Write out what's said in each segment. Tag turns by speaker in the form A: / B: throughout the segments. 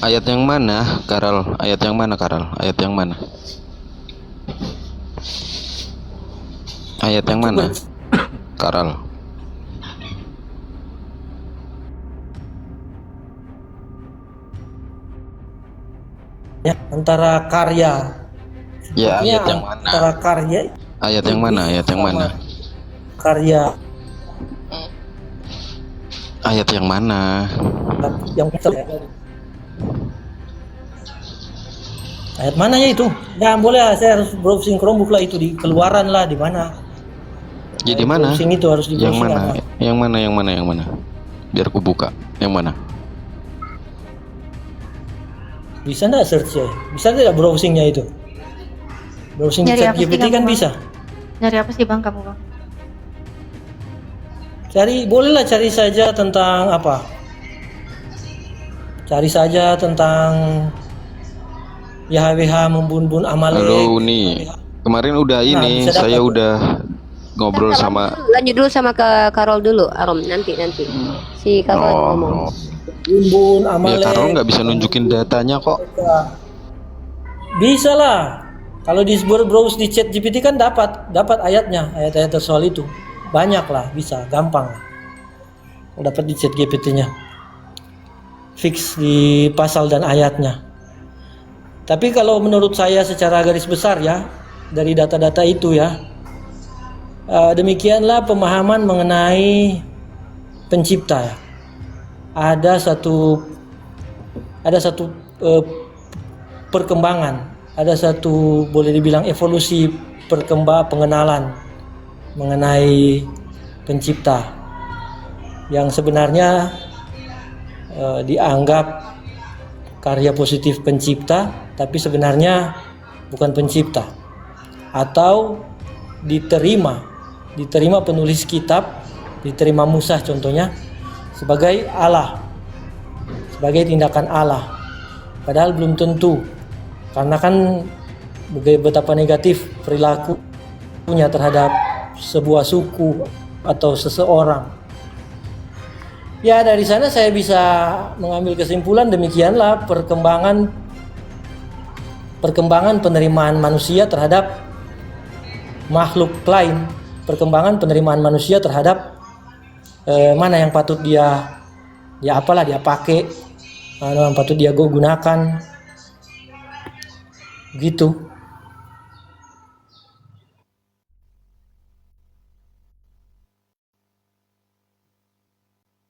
A: Ayat yang mana, Karal? Ayat yang mana, Karal? Ayat yang mana? Ayat yang mana, Karal?
B: Ya, antara karya.
A: Ya,
B: Artinya
A: ayat yang mana?
B: antara karya.
A: Ayat yang mana? Ayat yang mana?
B: Karya
A: Ayat yang mana?
B: yang ayat mana ya itu? Ya boleh, saya harus browsing Chromebook lah itu di keluaran lah di mana.
A: Jadi mana?
B: Browsing itu harus di
A: Yang
B: browsing
A: mana?
B: apa?
A: Yang mana? Yang mana? Yang mana? Biar ku buka. Yang mana?
B: Bisa nggak search ya? Bisa tidak browsingnya itu? Browsing
C: Nyari apa sih
B: ChatGPT
C: kamu,
B: kan
C: Bang?
B: bisa.
C: Nyari apa sih Bang kamu Bang?
B: Bolehlah cari saja tentang apa? Cari saja tentang YHWH membunuh Amalek.
A: Halo, nih. Kemarin udah ini,
B: bisa
A: saya
B: dapat.
A: udah ngobrol sama.
D: Lanjut dulu sama ke Karol dulu, Arom, nanti si Karol ngomong.
B: Bumbun
A: Ya,
B: Amalek.
A: Karol nggak bisa nunjukin datanya kok.
B: Bisa lah. Kalau di browse di ChatGPT kan dapat ayatnya, ayat-ayat soal itu. Banyak lah, bisa, gampang lah. Dapat di ChatGPT-nya. Fix di pasal dan ayatnya. Tapi kalau menurut saya secara garis besar ya, dari data-data itu ya, demikianlah pemahaman mengenai pencipta ya. Ada satu perkembangan, ada satu boleh dibilang evolusi pengenalan mengenai pencipta yang sebenarnya dianggap karya positif pencipta, tapi sebenarnya bukan pencipta, atau diterima penulis kitab, diterima Musa contohnya sebagai Allah, sebagai tindakan Allah, padahal belum tentu, karena kan betapa negatif perilakunya terhadap sebuah suku atau seseorang. Ya, dari sana saya bisa mengambil kesimpulan demikianlah perkembangan penerimaan manusia terhadap makhluk lain, perkembangan penerimaan manusia terhadap mana yang patut dia pakai, mana yang patut dia gunakan, gitu.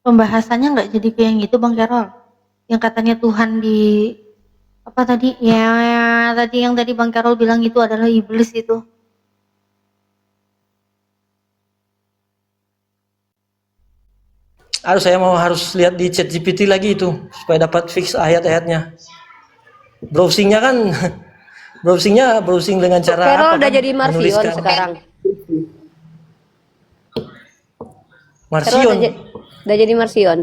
C: Pembahasannya nggak jadi kayak yang gitu Bang Carol. Yang katanya Tuhan di apa tadi? Ya, tadi yang tadi Bang Carol bilang itu adalah iblis itu.
B: Harus lihat di ChatGPT lagi itu supaya dapat fix ayat-ayatnya. Browsingnya kan browsing dengan cara
D: Karol
B: apa
D: udah
B: kan?
D: jadi Marsion
B: Menuliskan.
D: sekarang.
B: Marsion.
D: Karol udah jadi Marsion.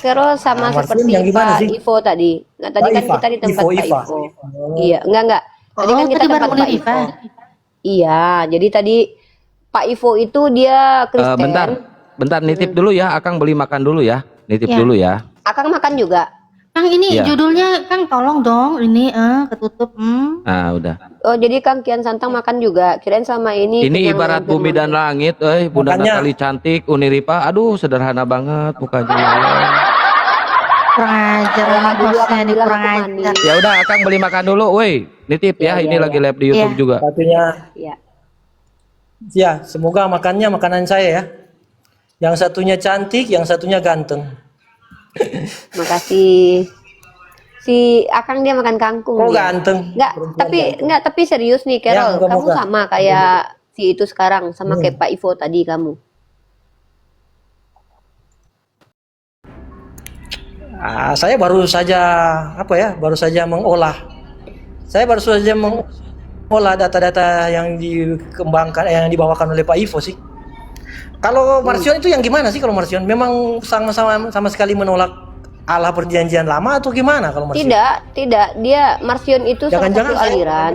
D: Karol sama
B: Marsion
D: seperti
B: yang gimana
D: Pak
B: sih?
D: Ivo tadi. Nggak, tadi
B: Pak
D: kan
B: Iva.
D: kita di tempat
B: Ivo,
D: Pak
B: Iva.
D: Ivo. Iya, enggak. Tadi kan kita
C: Tadi baru
D: tempat
C: mulai
D: Pak
C: Iva.
D: Ivo. Iya, jadi tadi Pak Ivo itu dia Kristen.
E: Bentar nitip dulu ya, Akang beli makan dulu ya. Nitip
C: Ya.
E: dulu ya.
D: Akang makan juga.
C: Kang ini
E: Iya.
C: judulnya Kang tolong dong ini ketutup.
E: Nah, udah.
D: Oh, jadi Kang Kian Santang makan juga. Kirain sama ini.
E: Ini
D: kenyang
E: ibarat bumi dan langit, Bunda
B: Makanya-
E: Natali cantik, Uniripa, aduh sederhana banget mukanya.
C: Kurang ajar emang
D: Dulu
C: hostnya
D: Akang
C: ini
D: bilang
C: kurang
D: aku mandi.
C: ajar.
E: Ya udah, Akang beli makan dulu, woi. Nitip ya, ini lagi live di YouTube
C: Iya.
E: juga.
B: Satunya
D: Iya.
B: ya, semoga makannya makanan saya ya. Yang satunya cantik, yang satunya ganteng.
D: Makasih. Si Akang dia makan kangkung.
B: Oh,
D: dia.
B: ganteng.
D: Tapi serius nih
B: Ya,
D: Carol, kamu
B: moga-moga.
D: sama kayak si itu sekarang, sama kayak Pak Ivo tadi kamu.
B: Saya baru saja mengolah. Saya baru saja mengolah data-data yang dikembangkan, yang dibawakan oleh Pak Ivo sih. Kalau Marsion itu yang gimana sih kalau Marsion? Memang sama sekali menolak Allah perjanjian lama atau gimana kalau Marsion?
D: Tidak. Dia Marsion itu salah
B: Jangan-jangan
D: satu aliran.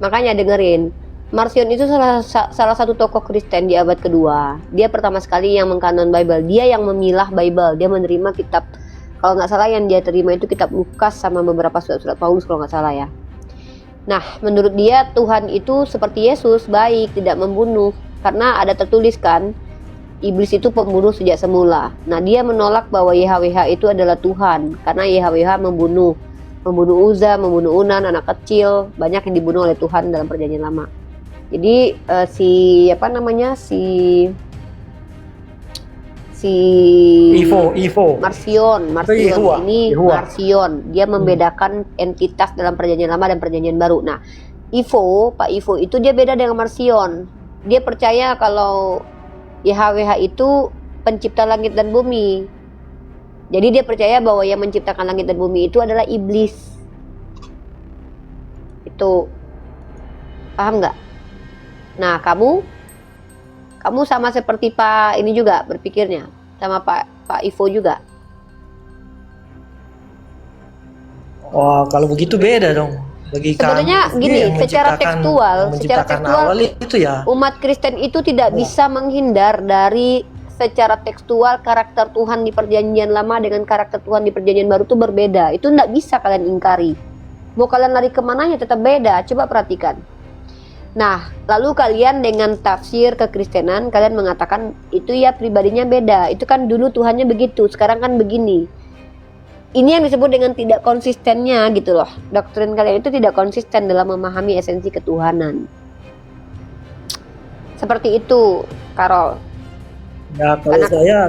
D: Makanya dengerin. Marsion itu salah satu tokoh Kristen di abad kedua. Dia pertama sekali yang mengkanon Bible. Dia yang memilah Bible. Dia menerima kitab Kalau nggak salah yang dia terima itu kitab Lukas sama beberapa surat-surat Paulus kalau nggak salah ya. Nah, menurut dia Tuhan itu seperti Yesus, baik, tidak membunuh. Karena ada tertulis kan, iblis itu pembunuh sejak semula. Nah, dia menolak bahwa YHWH itu adalah Tuhan. Karena YHWH membunuh Uza, membunuh Unan, anak kecil. Banyak yang dibunuh oleh Tuhan dalam perjanjian lama. Jadi si
B: Ivo.
D: Marsion
B: Yehua.
D: ini Marsion, dia membedakan entitas dalam perjanjian lama dan perjanjian baru. Nah, Pak Ivo itu dia beda dengan Marsion. Dia percaya kalau YHWH itu pencipta langit dan bumi. Jadi dia percaya bahwa yang menciptakan langit dan bumi itu adalah iblis. Itu paham nggak? Nah, kamu sama seperti Pak ini juga berpikirnya, sama Pak Ivo juga.
B: Wah, kalau begitu beda dong. Bagi
D: Sebenarnya
B: kami,
D: gini,
B: yang
D: secara
B: menciptakan awal itu ya.
D: Umat Kristen itu tidak bisa menghindar dari secara tekstual karakter Tuhan di perjanjian lama dengan karakter Tuhan di perjanjian baru itu berbeda. Itu tidak bisa kalian ingkari. Mau kalian lari kemananya tetap beda. Coba perhatikan. Nah, lalu kalian dengan tafsir kekristenan, kalian mengatakan itu ya pribadinya beda. Itu kan dulu Tuhannya begitu, sekarang kan begini. Ini yang disebut dengan tidak konsistennya gitu loh. Doktrin kalian itu tidak konsisten dalam memahami esensi ketuhanan. Seperti itu, Karol.
B: Ya,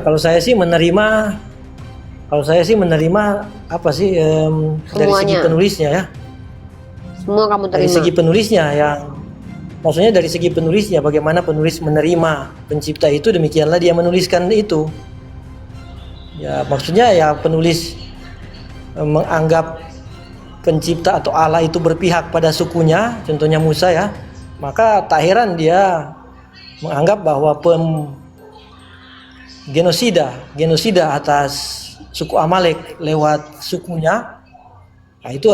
B: kalau saya sih menerima apa sih dari segi
D: Semuanya.
B: penulisnya ya.
D: Semua kamu
B: Dari
D: terima.
B: segi penulisnya yang maksudnya dari segi penulisnya, bagaimana penulis menerima pencipta itu, demikianlah dia menuliskan itu. Ya, maksudnya ya penulis menganggap pencipta atau Allah itu berpihak pada sukunya, contohnya Musa ya, maka tak heran dia menganggap bahwa genosida atas suku Amalek lewat sukunya, nah itu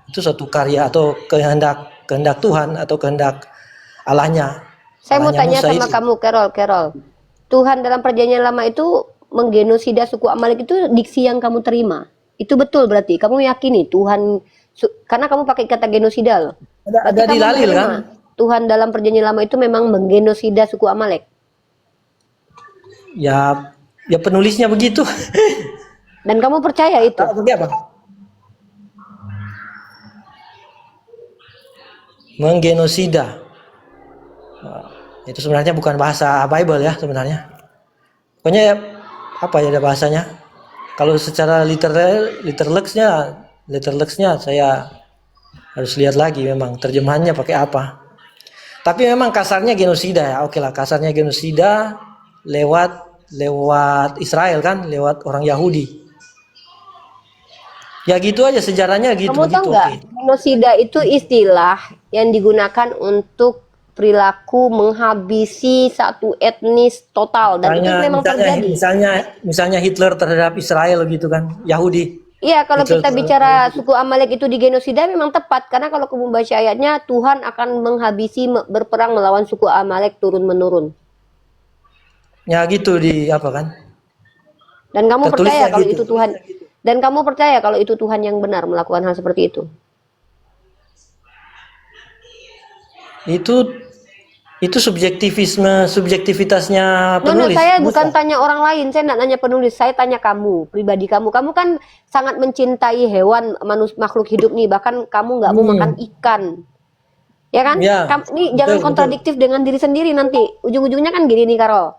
B: suatu karya atau kehendak Tuhan atau kehendak Allahnya.
D: Saya mau
B: Allahnya
D: tanya
B: Musa
D: sama
B: itu.
D: kamu, Carol. Tuhan dalam perjanjian lama itu menggenosida suku Amalek itu diksi yang kamu terima. Itu betul berarti. Kamu yakini Tuhan, karena kamu pakai kata genosida loh.
B: Ada di dalil kan?
D: Tuhan dalam perjanjian lama itu memang menggenosida suku Amalek.
B: Ya penulisnya begitu.
D: Dan kamu percaya itu?
B: Seperti apa? Menggenosida. Nah, itu sebenarnya bukan bahasa Bible ya sebenarnya. Pokoknya ya, apa ya ada bahasanya? Kalau secara literalnya saya harus lihat lagi memang terjemahannya pakai apa. Tapi memang kasarnya genosida ya. Oke lah, kasarnya genosida lewat Israel kan, lewat orang Yahudi. Ya gitu aja sejarahnya gitu.
D: Kamu tahu nggak?
B: Oke.
D: Genosida itu istilah yang digunakan untuk perilaku menghabisi satu etnis total, dan itu memang terjadi.
B: Misalnya Hitler terhadap Israel gitu kan, Yahudi.
D: Iya, kalau
B: Hitler
D: kita bicara suku Amalek itu digenosida memang tepat, karena kalau kamu baca ayatnya, Tuhan akan menghabisi berperang melawan suku Amalek turun menurun.
B: Ya gitu di apa kan?
D: Dan kamu percaya
B: Tertulisnya
D: kalau
B: gitu.
D: itu Tuhan, dan kamu percaya kalau itu Tuhan yang benar melakukan hal seperti itu.
B: Itu subjektivitasnya penulis.
D: Saya
B: Musa.
D: bukan tanya orang lain, saya tidak nanya penulis, saya tanya kamu, pribadi kamu. Kamu kan sangat mencintai hewan, makhluk hidup nih, bahkan kamu nggak mau makan ikan. Ya kan?
B: Ya,
D: Ini jangan
B: betul.
D: kontradiktif dengan diri sendiri nanti. Ujung-ujungnya kan gini nih, Karol.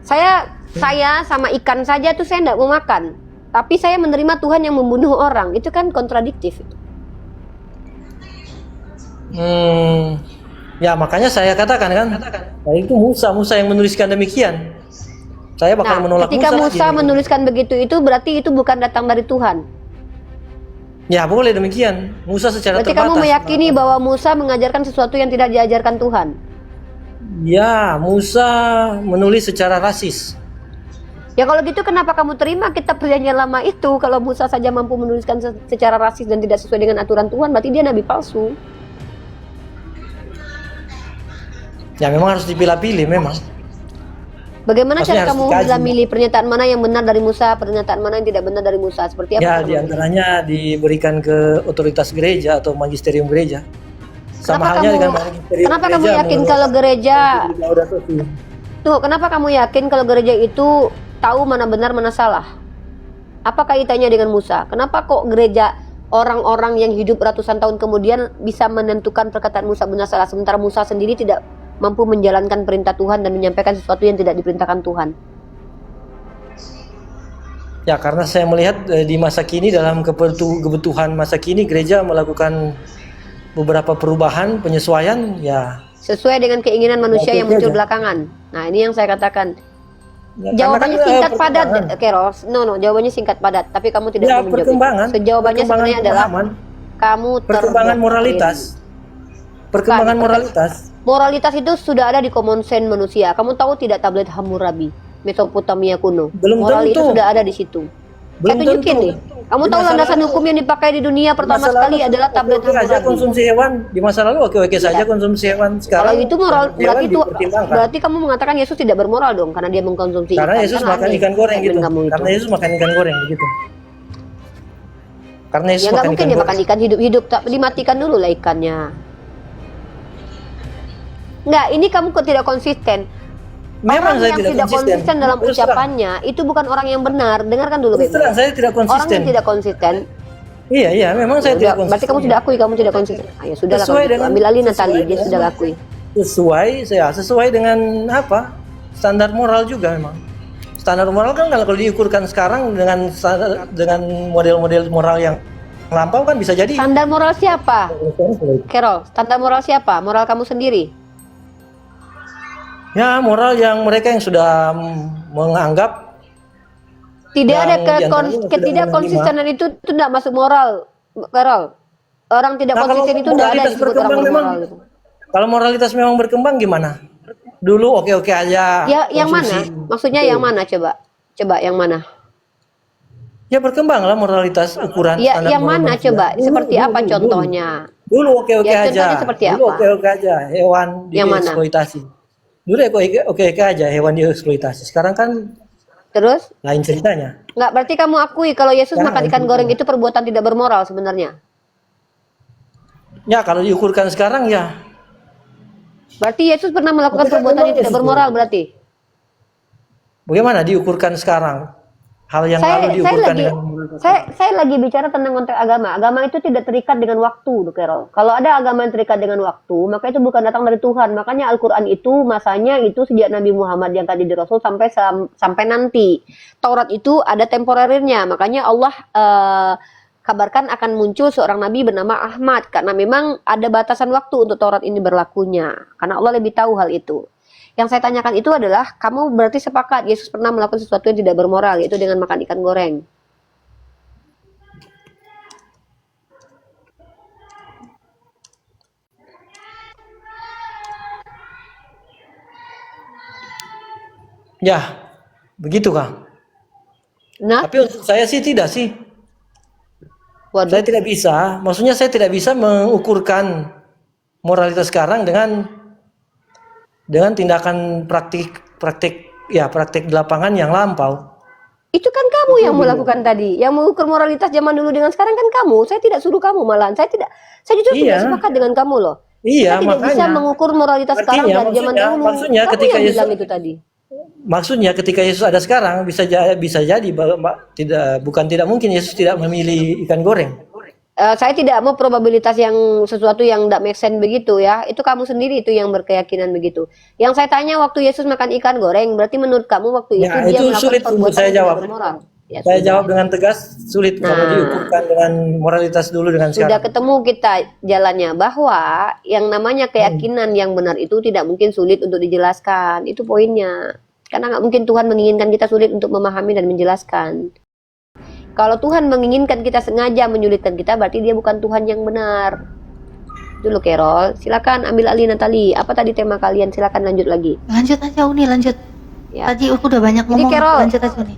D: Saya sama ikan saja tuh saya tidak mau makan. Tapi saya menerima Tuhan yang membunuh orang. Itu kan kontradiktif.
B: Ya makanya saya katakan kan, nah, itu Musa yang menuliskan demikian. Saya bakal menolak
D: ketika Musa
B: lagi.
D: menuliskan begitu, itu berarti itu bukan datang dari Tuhan.
B: Ya boleh demikian. Musa secara
D: Berarti
B: terbatas.
D: kamu meyakini bahwa Musa mengajarkan sesuatu yang tidak diajarkan Tuhan.
B: Ya, Musa menulis secara rasis.
D: Ya kalau gitu kenapa kamu terima kitab perjanjian lama itu? Kalau Musa saja mampu menuliskan secara rasis dan tidak sesuai dengan aturan Tuhan, berarti dia nabi palsu.
B: Ya memang harus dipilah-pilih memang.
D: Bagaimana
B: Maksudnya
D: cara
B: harus
D: kamu
B: dikaji.
D: milih pernyataan mana yang benar dari Musa, pernyataan mana yang tidak benar dari Musa? Seperti apa?
B: Ya,
D: kamu
B: di
D: memilih?
B: antaranya diberikan ke otoritas gereja atau magisterium gereja. Sama
D: Kenapa
B: halnya
D: kamu-
B: dengan magisterium
D: Kenapa kamu
B: gereja
D: yakin
B: mengeluarkan
D: kalau gereja
B: Laudato Si.
D: Tuh, kenapa kamu yakin kalau gereja itu tahu mana benar mana salah? Apa kaitannya dengan Musa? Kenapa kok gereja orang-orang yang hidup ratusan tahun kemudian bisa menentukan perkataan Musa benar salah, sementara Musa sendiri tidak mampu menjalankan perintah Tuhan dan menyampaikan sesuatu yang tidak diperintahkan Tuhan?
B: Ya, karena saya melihat di masa kini dalam kebutuhan masa kini gereja melakukan beberapa perubahan, penyesuaian, ya.
D: Sesuai dengan keinginan manusia
B: Ya,
D: yang
B: itu
D: muncul
B: aja.
D: belakangan. Nah, ini yang saya katakan.
B: Ya,
D: Jawabannya
B: karena kan,
D: singkat padat,
B: perkembangan.
D: Keros. No, jawabannya singkat padat. Tapi kamu tidak
B: Ya,
D: mau menjawab
B: perkembangan.
D: itu. Sejawabannya
B: Perkembangan
D: sebenarnya adalah
B: pemahaman,
D: kamu
B: perkembangan
D: terdoktrin.
B: moralitas. Perkembangan
D: Bukan,
B: moralitas.
D: Moralitas itu sudah ada di common sense manusia. Kamu tahu tidak tablet Hammurabi, Mesopotamia kuno?
B: Belum
D: Moral itu
B: tentu.
D: sudah ada di situ.
B: Belum
D: Saya tunjukin
B: tentu.
D: nih. Kamu
B: Di
D: tahu
B: masa
D: landasan
B: lalu-
D: hukum yang dipakai di dunia pertama
B: Masa
D: sekali
B: lalu
D: adalah tablet
B: oke-oke aja
D: Hammurabi.
B: konsumsi hewan. Di masa lalu oke-oke saja konsumsi hewan.
D: Kalau
B: Sekarang
D: itu moral,
B: konsumsi
D: berarti
B: hewan
D: itu
B: dipertimbangkan.
D: berarti kamu mengatakan Yesus tidak bermoral dong karena dia mengkonsumsi
B: Karena
D: ikan.
B: Yesus
D: Kan
B: makan
D: aneh
B: ikan goreng
D: statement
B: gitu.
D: kamu itu.
B: Karena Yesus makan ikan goreng begitu. Karena Yesus
D: Ya nggak
B: makan
D: mungkin
B: ikan
D: dia
B: goreng.
D: makan ikan hidup-hidup, tapi dimatikan dulu lah ikannya. Nggak, ini kamu kok tidak konsisten.
B: Memang
D: Orang
B: saya
D: yang
B: tidak
D: tidak konsisten dalam
B: Terus terang.
D: ucapannya itu bukan orang yang benar. Dengarkan dulu
B: Terus terang,
D: baik-baik.
B: saya tidak
D: Orang
B: konsisten.
D: yang tidak konsisten.
B: Iya, memang saya
D: Ya
B: tidak
D: udah,
B: konsisten.
D: berarti kamu sudah akui kamu tidak konsisten. Ayo sudah lah
B: Sesuai
D: kalau gitu.
B: dengan-
D: Ambil alih
B: sesuai
D: Natali, dia
B: dengan-
D: sudah akui.
B: Sesuai dengan standar moral juga memang. Standar moral kan kalau diukurkan sekarang dengan model-model moral yang lampau kan bisa jadi.
D: Standar moral siapa? Carol, standar moral siapa? Moral kamu sendiri.
B: Ya, moral yang mereka yang sudah menganggap
D: Tidak
B: Yang
D: ada
B: diantaranya sudah
D: ketidakkonsistenan itu tidak masuk moral, Carol. Orang tidak
B: Nah, kalau
D: konsisten itu tidak ada
B: moralitas
D: disebut orang
B: berkembang
D: bermoral.
B: memang-
D: Gitu.
B: kalau moralitas memang berkembang gimana? Dulu oke-oke aja.
D: Ya, yang mana?
B: konsumsi.
D: Maksudnya yang mana coba? Coba yang mana?
B: Ya berkembang lah moralitas ukuran.
D: Ya,
B: standar
D: yang
B: moral
D: mana
B: manusia.
D: coba?
B: Dulu,
D: Seperti
B: dulu,
D: apa
B: dulu.
D: contohnya?
B: Dulu oke-oke
D: Ya,
B: aja.
D: contohnya seperti
B: Dulu
D: apa?
B: oke-oke aja. Hewan
D: Yang mana?
B: dieksploitasi. Dulu oke-oke aja hewan dieksploitasi. Sekarang kan
D: Terus?
B: lain ceritanya.
D: Nggak, berarti kamu akui kalau Yesus
B: Ya,
D: makan ikan
B: itu.
D: goreng itu perbuatan tidak bermoral sebenarnya.
B: Ya kalau diukurkan sekarang ya.
D: Berarti Yesus pernah melakukan
B: Tapi kan
D: perbuatan yang
B: memang
D: tidak
B: Yesus
D: bermoral berarti.
B: Bagaimana diukurkan sekarang? Hal yang lalu diukurkan dengan
D: Saya lagi bicara tentang konteks agama. Agama itu tidak terikat dengan waktu, Carol. Kalau ada agama yang terikat dengan waktu, maka itu bukan datang dari Tuhan. Makanya Al-Quran itu masanya itu sejak Nabi Muhammad yang tadi di Rasul sampai nanti. Taurat itu ada temporerirnya. Makanya Allah kabarkan akan muncul seorang Nabi bernama Ahmad. Karena memang ada batasan waktu untuk Taurat ini berlakunya. Karena Allah lebih tahu hal itu. Yang saya tanyakan itu adalah, kamu berarti sepakat Yesus pernah melakukan sesuatu yang tidak bermoral, yaitu dengan makan ikan goreng.
B: Ya, begitu Kang.
D: Nah,
B: Tapi untuk saya sih tidak sih.
D: waduh.
B: Saya tidak bisa. Maksudnya saya tidak bisa mengukurkan moralitas sekarang dengan tindakan praktik di lapangan yang lampau.
D: Itu kan kamu yang melakukan tadi, yang mengukur moralitas zaman dulu dengan sekarang kan kamu. Saya tidak suruh kamu malahan. Saya justru
B: Iya.
D: tidak sepakat dengan kamu loh.
B: Iya,
D: Saya tidak bisa
B: makanya.
D: mengukur moralitas sekarang
B: Artinya,
D: dari zaman dulu.
B: maksudnya
D: Kamu
B: ketika
D: yang
B: Yesus-
D: bilang itu tadi.
B: Maksudnya ketika Yesus ada sekarang bisa jadi bukan tidak mungkin Yesus tidak memilih ikan goreng.
D: Saya tidak mau probabilitas yang sesuatu yang tidak make sense begitu ya. Itu kamu sendiri itu yang berkeyakinan begitu. Yang saya tanya waktu Yesus makan ikan goreng, berarti menurut kamu waktu itu
B: Ya,
D: dia
B: itu
D: melakukan
B: sulit untuk
D: perbuatan
B: saya
D: yang tidak
B: jawab.
D: bermoral? Ya,
B: Saya
D: sudah.
B: jawab dengan tegas, sulit kalau
D: Nah.
B: diukurkan dengan moralitas dulu dengan
D: Sudah
B: sekarang.
D: ketemu kita jalannya bahwa yang namanya keyakinan yang benar itu tidak mungkin sulit untuk dijelaskan. Itu poinnya. Karena nggak mungkin Tuhan menginginkan kita sulit untuk memahami dan menjelaskan. Kalau Tuhan menginginkan kita sengaja menyulitkan kita, berarti dia bukan Tuhan yang benar. Dulu Carol, silakan ambil alih Natali. Apa tadi tema kalian? Silakan lanjut lagi.
C: Lanjut aja Uni, lanjut.
D: Ya.
C: Tadi aku udah banyak
D: Jadi,
C: ngomong,
D: Carol.
C: lanjut aja Uni.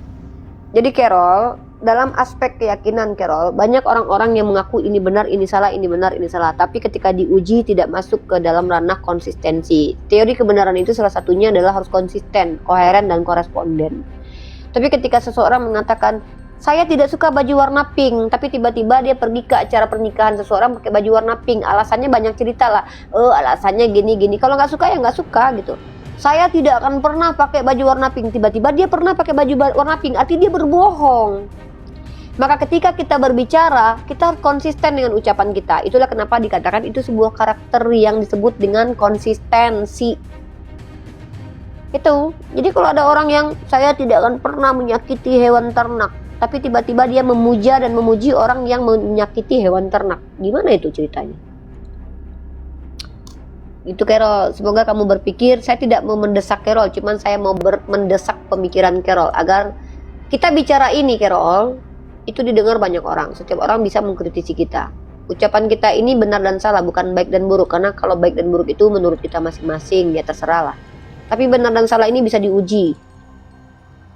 D: Jadi Carol, dalam aspek keyakinan, Carol, banyak orang-orang yang mengaku ini benar, ini salah, ini benar, ini salah. Tapi ketika diuji tidak masuk ke dalam ranah konsistensi. Teori kebenaran itu salah satunya adalah harus konsisten, koheren, dan koresponden. Tapi ketika seseorang mengatakan, saya tidak suka baju warna pink, tapi tiba-tiba dia pergi ke acara pernikahan seseorang pakai baju warna pink. Alasannya banyak cerita lah. Alasannya gini-gini. Kalau nggak suka ya nggak suka gitu. Saya tidak akan pernah pakai baju warna pink. Tiba-tiba dia pernah pakai baju warna pink. Artinya dia berbohong. Maka ketika kita berbicara, kita harus konsisten dengan ucapan kita. Itulah kenapa dikatakan itu sebuah karakter yang disebut dengan konsistensi. Itu. Jadi kalau ada orang yang saya tidak akan pernah menyakiti hewan ternak, tapi tiba-tiba dia memuja dan memuji orang yang menyakiti hewan ternak. Gimana itu ceritanya? Itu Carol, semoga kamu berpikir. Saya tidak mau mendesak Carol, cuman saya mau mendesak pemikiran Carol agar kita bicara ini, Carol, itu didengar banyak orang. Setiap orang bisa mengkritisi kita. Ucapan kita ini benar dan salah, bukan baik dan buruk. Karena kalau baik dan buruk itu menurut kita masing-masing, ya terserah lah. Tapi benar dan salah ini bisa diuji.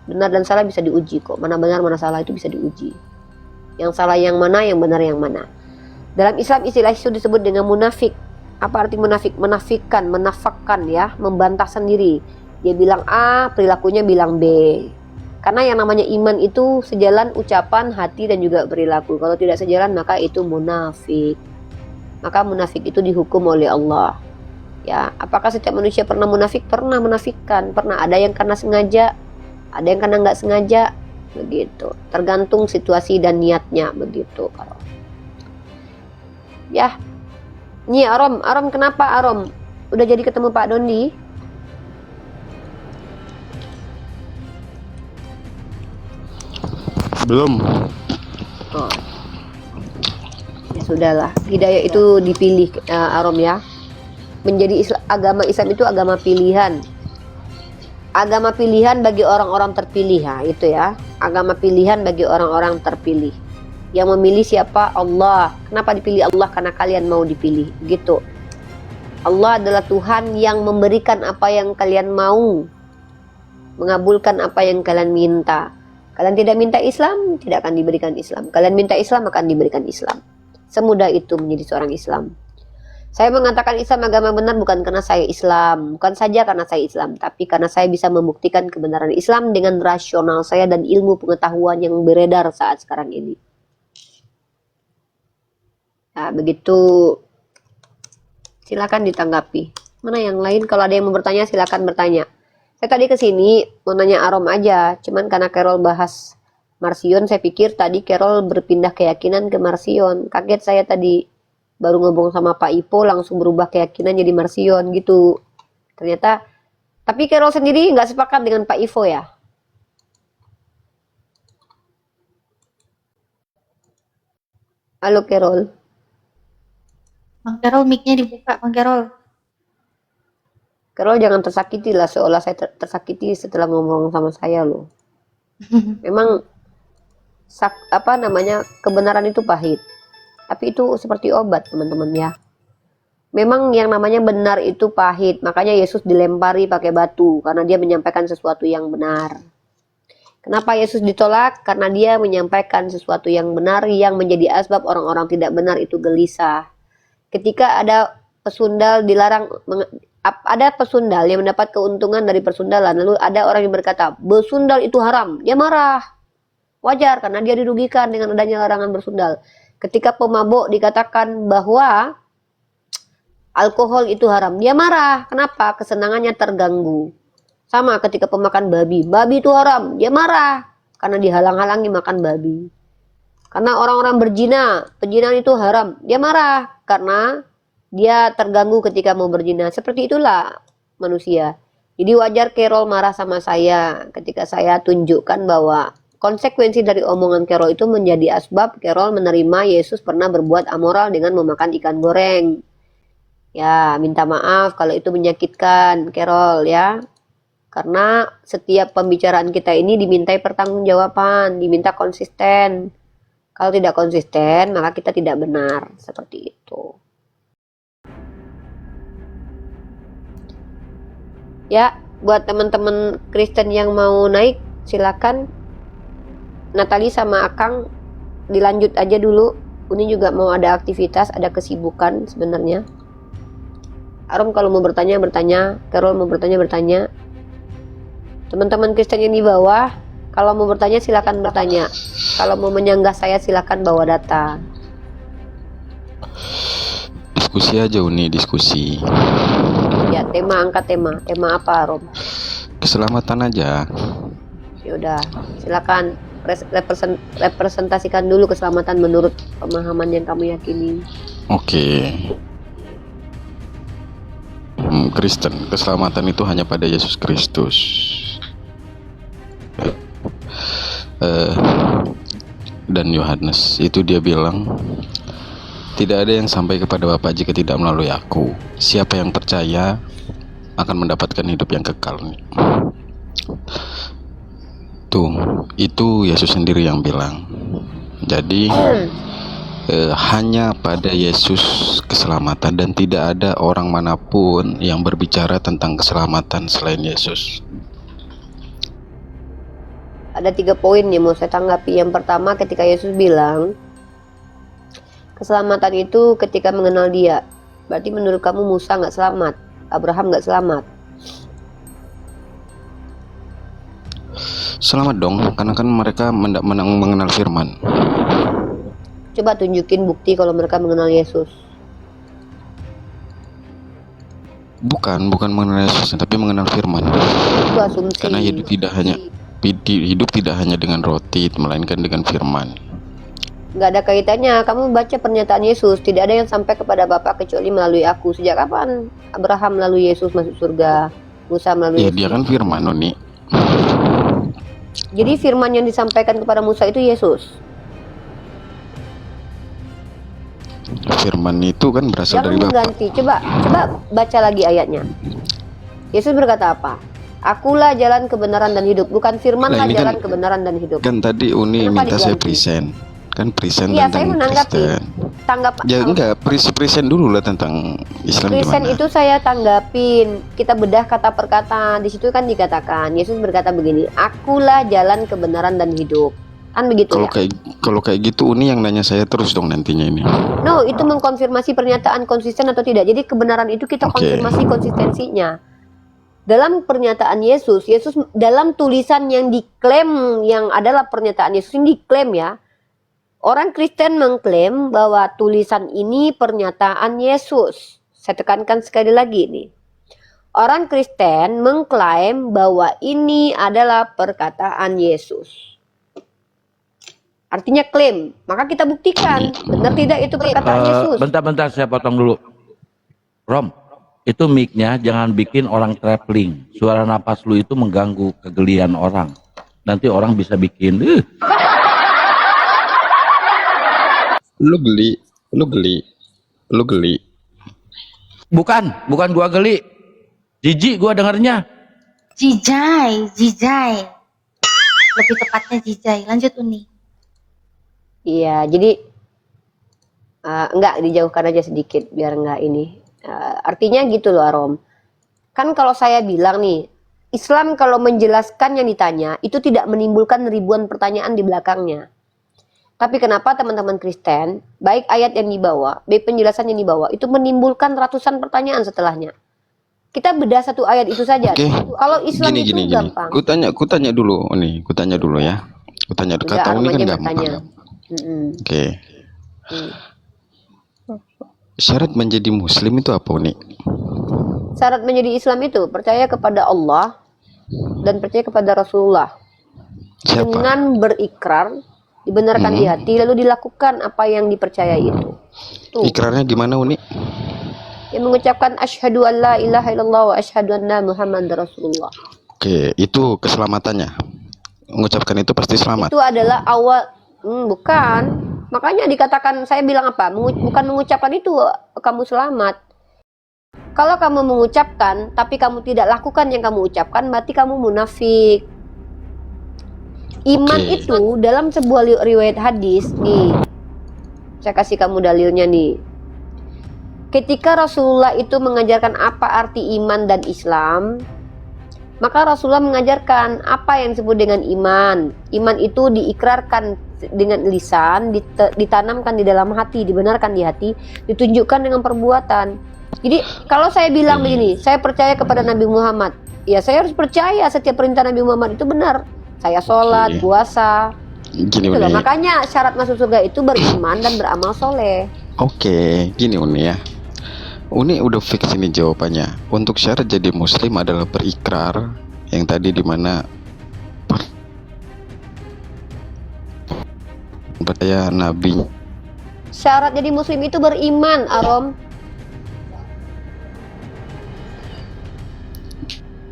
D: Benar dan salah bisa diuji kok. Mana benar, mana salah itu bisa diuji. Yang salah yang mana, yang benar yang mana. Dalam Islam istilah itu disebut dengan munafik. Apa arti munafik? Menafikan, menafakkan ya, membantah sendiri. Dia bilang A, perilakunya bilang B. Karena yang namanya iman itu sejalan ucapan, hati, dan juga perilaku. Kalau tidak sejalan maka itu munafik. Maka munafik itu dihukum oleh Allah. Ya, apakah setiap manusia pernah munafik? Pernah menafikkan. Pernah. Ada yang karena sengaja, ada yang karena nggak sengaja. Begitu. Tergantung situasi dan niatnya. Begitu. Ya. Nih Arom kenapa Arom? Udah jadi ketemu Pak Dondi?
A: Belum.
D: Oh. Ya sudahlah, hidayah itu dipilih Arom ya. Menjadi agama Islam itu agama pilihan. Agama pilihan bagi orang-orang terpilih ya, itu ya. Agama pilihan bagi orang-orang terpilih. Yang memilih siapa? Allah. Kenapa dipilih Allah? Karena kalian mau dipilih, gitu. Allah adalah Tuhan yang memberikan apa yang kalian mau, mengabulkan apa yang kalian minta. Kalian tidak minta Islam, tidak akan diberikan Islam. Kalian minta Islam, akan diberikan Islam. Semudah itu menjadi seorang Islam. Saya mengatakan Islam agama benar bukan karena saya Islam, bukan saja karena saya Islam, tapi karena saya bisa membuktikan kebenaran Islam dengan rasional saya dan ilmu pengetahuan yang beredar saat sekarang ini. Nah, begitu. Silakan ditanggapi. Mana yang lain? Kalau ada yang mau bertanya, silakan bertanya. Saya tadi kesini mau nanya Arom aja, cuman karena Carol bahas Marsion, saya pikir tadi Carol berpindah keyakinan ke Marsion. Kaget saya tadi, baru ngomong sama Pak Ipo langsung berubah keyakinan jadi Marsion gitu. Ternyata, tapi Carol sendiri nggak sepakat dengan Pak Ivo ya? Halo Carol.
C: Bang Carol, mic-nya dibuka, Bang Carol.
D: Carol jangan tersakiti lah, seolah saya tersakiti setelah ngomong sama saya loh. Memang kebenaran itu pahit. Tapi itu seperti obat, teman-teman ya. Memang yang namanya benar itu pahit, makanya Yesus dilempari pakai batu karena dia menyampaikan sesuatu yang benar. Kenapa Yesus ditolak? Karena dia menyampaikan sesuatu yang benar yang menjadi asbab orang-orang tidak benar itu gelisah. Ketika ada pesundal dilarang, ada pesundal yang mendapat keuntungan dari persundalan, lalu ada orang yang berkata, bersundal itu haram. Dia marah. Wajar karena dia dirugikan dengan adanya larangan bersundal. Ketika pemabuk dikatakan bahwa alkohol itu haram, dia marah. Kenapa? Kesenangannya terganggu. Sama ketika pemakan babi itu haram, dia marah karena dihalang-halangi makan babi. Karena orang-orang perzinahan itu haram, dia marah karena dia terganggu ketika mau berzina. Seperti itulah manusia. Jadi wajar Carol marah sama saya ketika saya tunjukkan bahwa konsekuensi dari omongan Carol itu menjadi asbab Carol menerima Yesus pernah berbuat amoral dengan memakan ikan goreng. Ya, minta maaf kalau itu menyakitkan Carol ya. Karena setiap pembicaraan kita ini dimintai pertanggungjawaban, diminta konsisten. Kalau tidak konsisten, maka kita tidak benar. Seperti itu. Ya, buat teman-teman Kristen yang mau naik, silakan Natali sama Akang dilanjut aja dulu. Uni juga mau ada aktivitas, ada kesibukan sebenarnya. Arom kalau mau bertanya, bertanya. Carol mau bertanya, bertanya. Teman-teman Kristen yang di bawah, kalau mau bertanya silakan bertanya. Kalau mau menyanggah saya silakan bawa data.
A: Diskusi aja Uni, diskusi.
D: Ya, angkat tema. Tema apa, Arom?
A: Keselamatan aja.
D: Yaudah, silakan representasikan dulu keselamatan menurut pemahaman yang kamu yakini.
A: Oke. Kristen, keselamatan itu hanya pada Yesus Kristus. Dan Yohanes itu dia bilang, tidak ada yang sampai kepada Bapa jika tidak melalui aku. Siapa yang percaya akan mendapatkan hidup yang kekal. Tuh, itu Yesus sendiri yang bilang. Jadi hanya pada Yesus keselamatan, dan tidak ada orang manapun yang berbicara tentang keselamatan selain Yesus.
D: Ada 3 poin yang mau saya tanggapi. Yang pertama, ketika Yesus bilang keselamatan itu ketika mengenal Dia. Berarti menurut kamu Musa nggak selamat, Abraham nggak selamat?
A: Selamat dong, karena kan mereka mengenal firman.
D: Coba tunjukin bukti kalau mereka mengenal Yesus.
A: Bukan mengenal Yesus, tapi mengenal firman.
D: Itu asumsi.
A: Karena hidup tidak hanya dengan roti, melainkan dengan firman.
D: Nggak ada kaitannya. Kamu baca pernyataan Yesus, tidak ada yang sampai kepada Bapa kecuali melalui aku. Sejak kapan Abraham melalui Yesus masuk surga? Musa melalui
A: Ya
D: Yesus.
A: dia kan firman, Noni.
D: Jadi firman yang disampaikan kepada Musa itu Yesus.
A: Firman itu kan berasal
D: Jangan
A: dari Bapa.
D: mengganti. Coba baca lagi ayatnya. Yesus berkata apa? Akulah jalan kebenaran dan hidup. Bukan firmanlah
A: Nah, ini
D: jalan
A: kan-
D: kebenaran dan hidup.
A: Kan tadi Uni
D: Kenapa
A: minta saya
D: diganti?
A: present. Kan present
D: Iya, saya
A: tentang
D: menanggapi.
A: Kristen.
D: Tanggap.
A: Ya enggak, present dulu lah tentang Islam
D: Kristen
A: gimana.
D: itu saya tanggapin. Kita bedah kata per kata. Di situ kan dikatakan Yesus berkata begini, akulah jalan kebenaran dan hidup. Kan begitu
A: Kalau
D: ya?
A: kalau kayak gitu Uni yang nanya saya terus dong nantinya ini.
D: No, itu mengkonfirmasi pernyataan konsisten atau tidak. Jadi kebenaran itu kita
A: Oke.
D: konfirmasi konsistensinya. Dalam pernyataan Yesus dalam tulisan yang diklaim, yang adalah pernyataan Yesus yang diklaim ya. Orang Kristen mengklaim bahwa tulisan ini pernyataan Yesus. Saya tekankan sekali lagi nih. Orang Kristen mengklaim bahwa ini adalah perkataan Yesus. Artinya klaim. Maka kita buktikan. Benar tidak itu perkataan Yesus.
E: Bentar saya potong dulu. Rom, itu mic-nya jangan bikin orang traveling. Suara napas lu itu mengganggu kegelian orang. Nanti orang bisa bikin
A: Lu geli.
E: Bukan gua geli. Jijik gua dengernya.
C: Jijai. Lebih tepatnya jijai. Lanjut Uni.
D: Iya, jadi enggak dijauhkan aja sedikit biar enggak ini. Artinya gitu loh Arom. Kan kalau saya bilang nih, Islam kalau menjelaskan yang ditanya itu tidak menimbulkan ribuan pertanyaan di belakangnya. Tapi kenapa teman-teman Kristen, baik ayat yang dibawa, baik penjelasan yang dibawa, itu menimbulkan ratusan pertanyaan setelahnya. Kita bedah satu ayat itu saja.
A: Oke.
D: Kalau Islam itu
A: Gini.
D: gampang.
A: Kutanya dulu Uni, kutanya dulu ya. Kutanya
D: Udah,
A: kata Uni
D: Arom
A: kan
D: aja
A: gampang.
D: bertanya.
A: Oke. Syarat menjadi muslim itu apa Uni?
D: Syarat menjadi Islam itu percaya kepada Allah dan percaya kepada Rasulullah.
A: Siapa?
D: Dengan berikrar, dibenarkan di hati, lalu dilakukan apa yang dipercayai itu. Tuh.
A: Ikrarnya gimana Uni?
D: Yang mengucapkan asyhadu an la ilaha illallah wa asyhadu anna Muhammad Rasulullah.
A: Oke, itu keselamatannya. Mengucapkan itu pasti selamat.
D: Itu adalah awal, bukan. Makanya dikatakan, saya bilang apa? Bukan mengucapkan itu kamu selamat. Kalau kamu mengucapkan, tapi kamu tidak lakukan yang kamu ucapkan, berarti kamu munafik. Iman
A: Oke.
D: itu dalam sebuah riwayat hadis nih. Saya kasih kamu dalilnya nih. Ketika Rasulullah itu mengajarkan apa arti iman dan Islam, Maka Rasulullah mengajarkan apa yang disebut dengan iman. Iman itu diikrarkan dengan lisan, ditanamkan di dalam hati, dibenarkan di hati, ditunjukkan dengan perbuatan. Jadi kalau saya bilang begini, saya percaya kepada Nabi Muhammad, ya saya harus percaya setiap perintah Nabi Muhammad itu benar. Saya sholat, puasa.
A: Gini
D: Gitu loh.
A: Uni.
D: Makanya syarat masuk surga itu beriman dan beramal soleh.
A: Oke, gini Uni ya. Uni udah fix ini jawabannya. Untuk syarat jadi muslim adalah berikrar yang tadi dimana percaya Nabi.
D: Syarat jadi muslim itu beriman, Arom.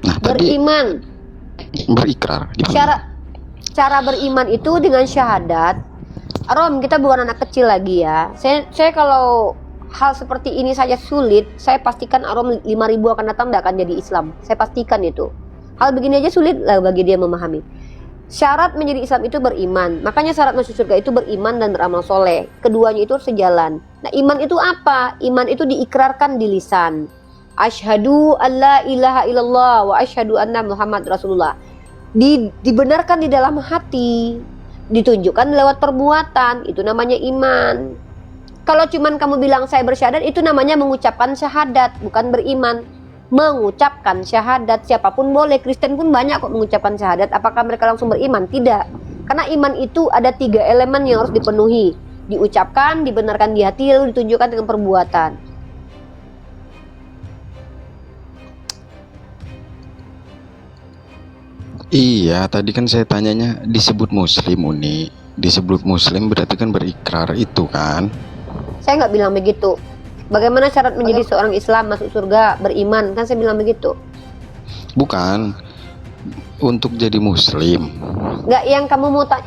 A: Nah tadi
D: Beriman.
A: berikrar. Gimana?
D: Cara beriman itu dengan syahadat. Arom, kita bukan anak kecil lagi ya. Saya kalau hal seperti ini saja sulit, saya pastikan Arom 5.000 akan datang tidak akan jadi Islam. Saya pastikan itu. Hal begini aja sulit lah bagi dia memahami. Syarat menjadi Islam itu beriman. Makanya syarat masuk surga itu beriman dan beramal soleh. Keduanya itu harus sejalan. Nah, iman itu apa? Iman itu diikrarkan di lisan. Asyhadu alla ilaha illallah wa asyhadu anna Muhammad Rasulullah. Dibenarkan di dalam hati, ditunjukkan lewat perbuatan, itu namanya iman. Kalau cuman kamu bilang saya bersyahadat, itu namanya mengucapkan syahadat, bukan beriman. Mengucapkan syahadat, siapapun boleh, Kristen pun banyak kok mengucapkan syahadat. Apakah mereka langsung beriman? Tidak. Karena iman itu ada 3 elemen yang harus dipenuhi. Diucapkan, dibenarkan di hati, lalu ditunjukkan dengan perbuatan.
A: Iya, tadi kan saya tanyanya disebut muslim Uni. Disebut muslim berarti kan berikrar itu kan?
D: Saya nggak bilang begitu. Bagaimana syarat menjadi seorang Islam masuk surga beriman? Kan saya bilang begitu.
A: Bukan. Untuk jadi muslim.
D: Nggak yang kamu mau tanya.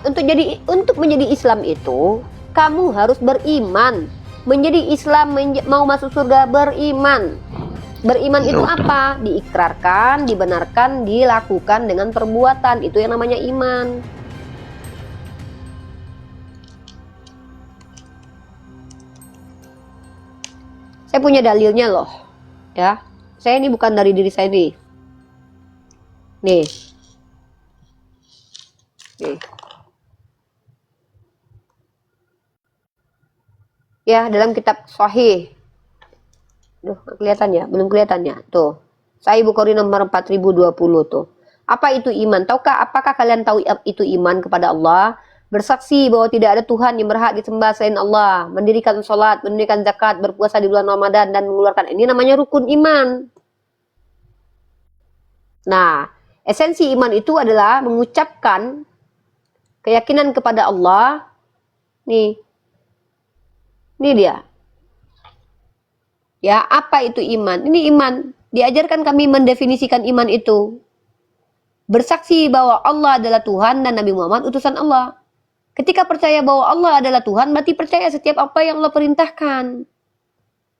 D: Untuk menjadi Islam itu kamu harus beriman. Menjadi Islam mau masuk surga beriman. Beriman itu apa? Diikrarkan, dibenarkan, dilakukan dengan perbuatan. Itu yang namanya iman. Saya punya dalilnya loh. Ya. Saya ini bukan dari diri saya nih. Nih. Nih. Ya, dalam kitab Sahih. Duh, kelihatan ya? Belum kelihatan ya? Tuh. Sahih Bukhari nomor 4020 tuh. Apa itu iman? Apakah kalian tahu itu iman kepada Allah? Bersaksi bahwa tidak ada Tuhan yang berhak disembah selain Allah, mendirikan sholat, mendirikan zakat, berpuasa di bulan Ramadan, dan mengeluarkan. Ini namanya rukun iman. Nah, esensi iman itu adalah mengucapkan keyakinan kepada Allah. Nih. Ini dia. Ya, apa itu iman? Ini iman. Diajarkan kami mendefinisikan iman itu. Bersaksi bahwa Allah adalah Tuhan dan Nabi Muhammad utusan Allah. Ketika percaya bahwa Allah adalah Tuhan, berarti percaya setiap apa yang Allah perintahkan.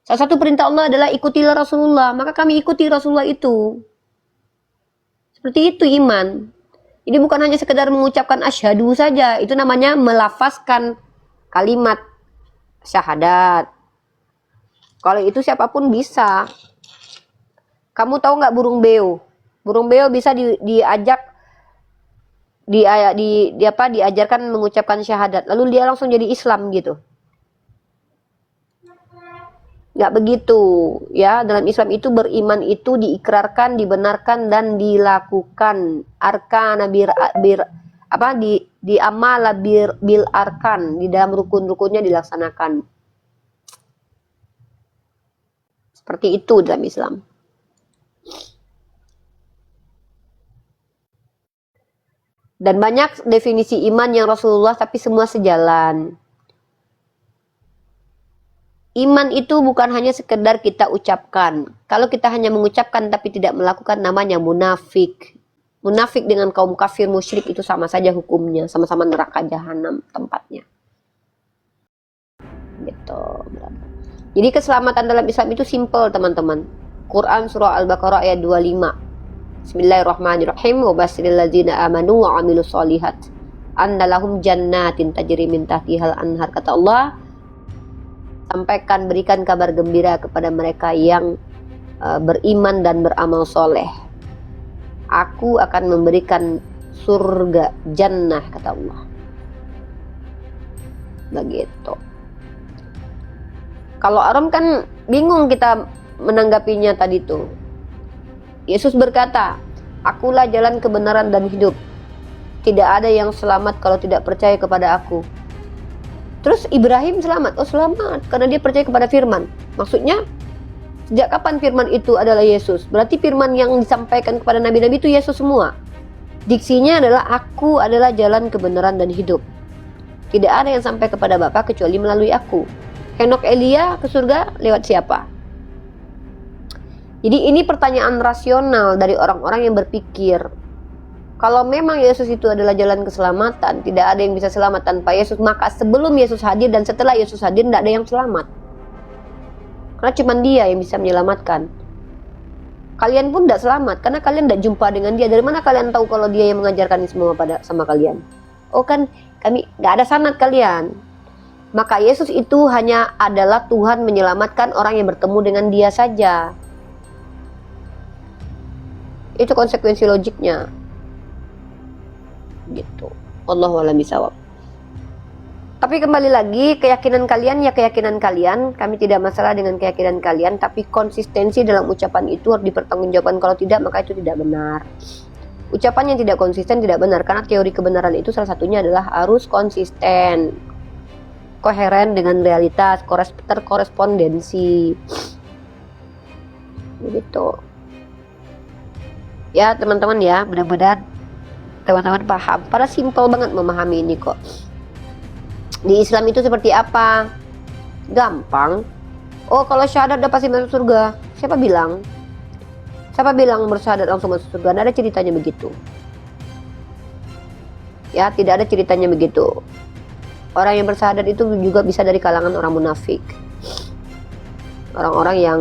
D: Salah satu perintah Allah adalah ikutilah Rasulullah. Maka kami ikuti Rasulullah itu. Seperti itu iman. Ini bukan hanya sekedar mengucapkan asyhadu saja. Itu namanya melafazkan kalimat syahadat. Kalau itu siapapun bisa. Kamu tahu nggak burung beo? Burung beo bisa diajarkan mengucapkan syahadat. Lalu dia langsung jadi Islam gitu. Nggak begitu, ya. Dalam Islam itu beriman itu diikrarkan, dibenarkan dan dilakukan. Arkana diamala bil arkan, di dalam rukun-rukunnya dilaksanakan. Seperti itu dalam Islam. Dan banyak definisi iman yang Rasulullah, tapi semua sejalan. Iman itu bukan hanya sekedar kita ucapkan. Kalau kita hanya mengucapkan tapi tidak melakukan, namanya munafik. Munafik dengan kaum kafir musyrik itu sama saja hukumnya, sama-sama neraka jahanam tempatnya. Gitu. Jadi keselamatan dalam Islam itu simple, teman-teman. Quran surah Al-Baqarah ayat 25. Bismillahirrahmanirrahim. Wa basyiril ladzina amanu wa 'amilus sholihat anna lahum jannatin tajri min tahtihal anhar. Kata Allah, sampaikan, berikan kabar gembira kepada mereka yang beriman dan beramal soleh. aku akan memberikan surga, jannah, kata Allah. Begitu. Kalau Arom kan bingung kita menanggapinya tadi tuh. Yesus berkata, akulah jalan kebenaran dan hidup. Tidak ada yang selamat kalau tidak percaya kepada aku. Terus Ibrahim selamat. Oh selamat, karena dia percaya kepada firman. Maksudnya, sejak kapan firman itu adalah Yesus? Berarti firman yang disampaikan kepada nabi-nabi itu Yesus semua. Diksinya adalah aku adalah jalan kebenaran dan hidup. Tidak ada yang sampai kepada Bapa kecuali melalui aku. Henok Elia ke surga lewat siapa? Jadi ini pertanyaan rasional dari orang-orang yang berpikir, kalau memang Yesus itu adalah jalan keselamatan, tidak ada yang bisa selamat tanpa Yesus, maka sebelum Yesus hadir dan setelah Yesus hadir tidak ada yang selamat. Karena cuma Dia yang bisa menyelamatkan. Kalian pun tidak selamat karena kalian tidak jumpa dengan Dia. Dari mana kalian tahu kalau Dia yang mengajarkan ini semua sama kalian? Oh kan, kami nggak ada sanad kalian. Maka Yesus itu hanya adalah Tuhan menyelamatkan orang yang bertemu dengan Dia saja. Itu konsekuensi logiknya. Gitu. Wallahu a'lam bishawab. Tapi kembali lagi, keyakinan kalian ya keyakinan kalian. Kami tidak masalah dengan keyakinan kalian, tapi konsistensi dalam ucapan itu harus dipertanggungjawabkan. Kalau tidak, maka itu tidak benar. Ucapan yang tidak konsisten tidak benar, karena teori kebenaran itu salah satunya adalah harus konsisten, koheren dengan realitas, terkorespondensi. Begitu. Ya teman-teman ya, mudah-mudahan teman-teman paham. Para simpel banget memahami ini kok. Di Islam itu seperti apa? Gampang. Oh kalau syahadat udah pasti masuk surga. Siapa bilang? Siapa bilang bersyahadat langsung masuk surga? Tidak ada ceritanya begitu. Ya tidak ada ceritanya begitu. Orang yang bersyahadat itu juga bisa dari kalangan orang munafik. Orang-orang yang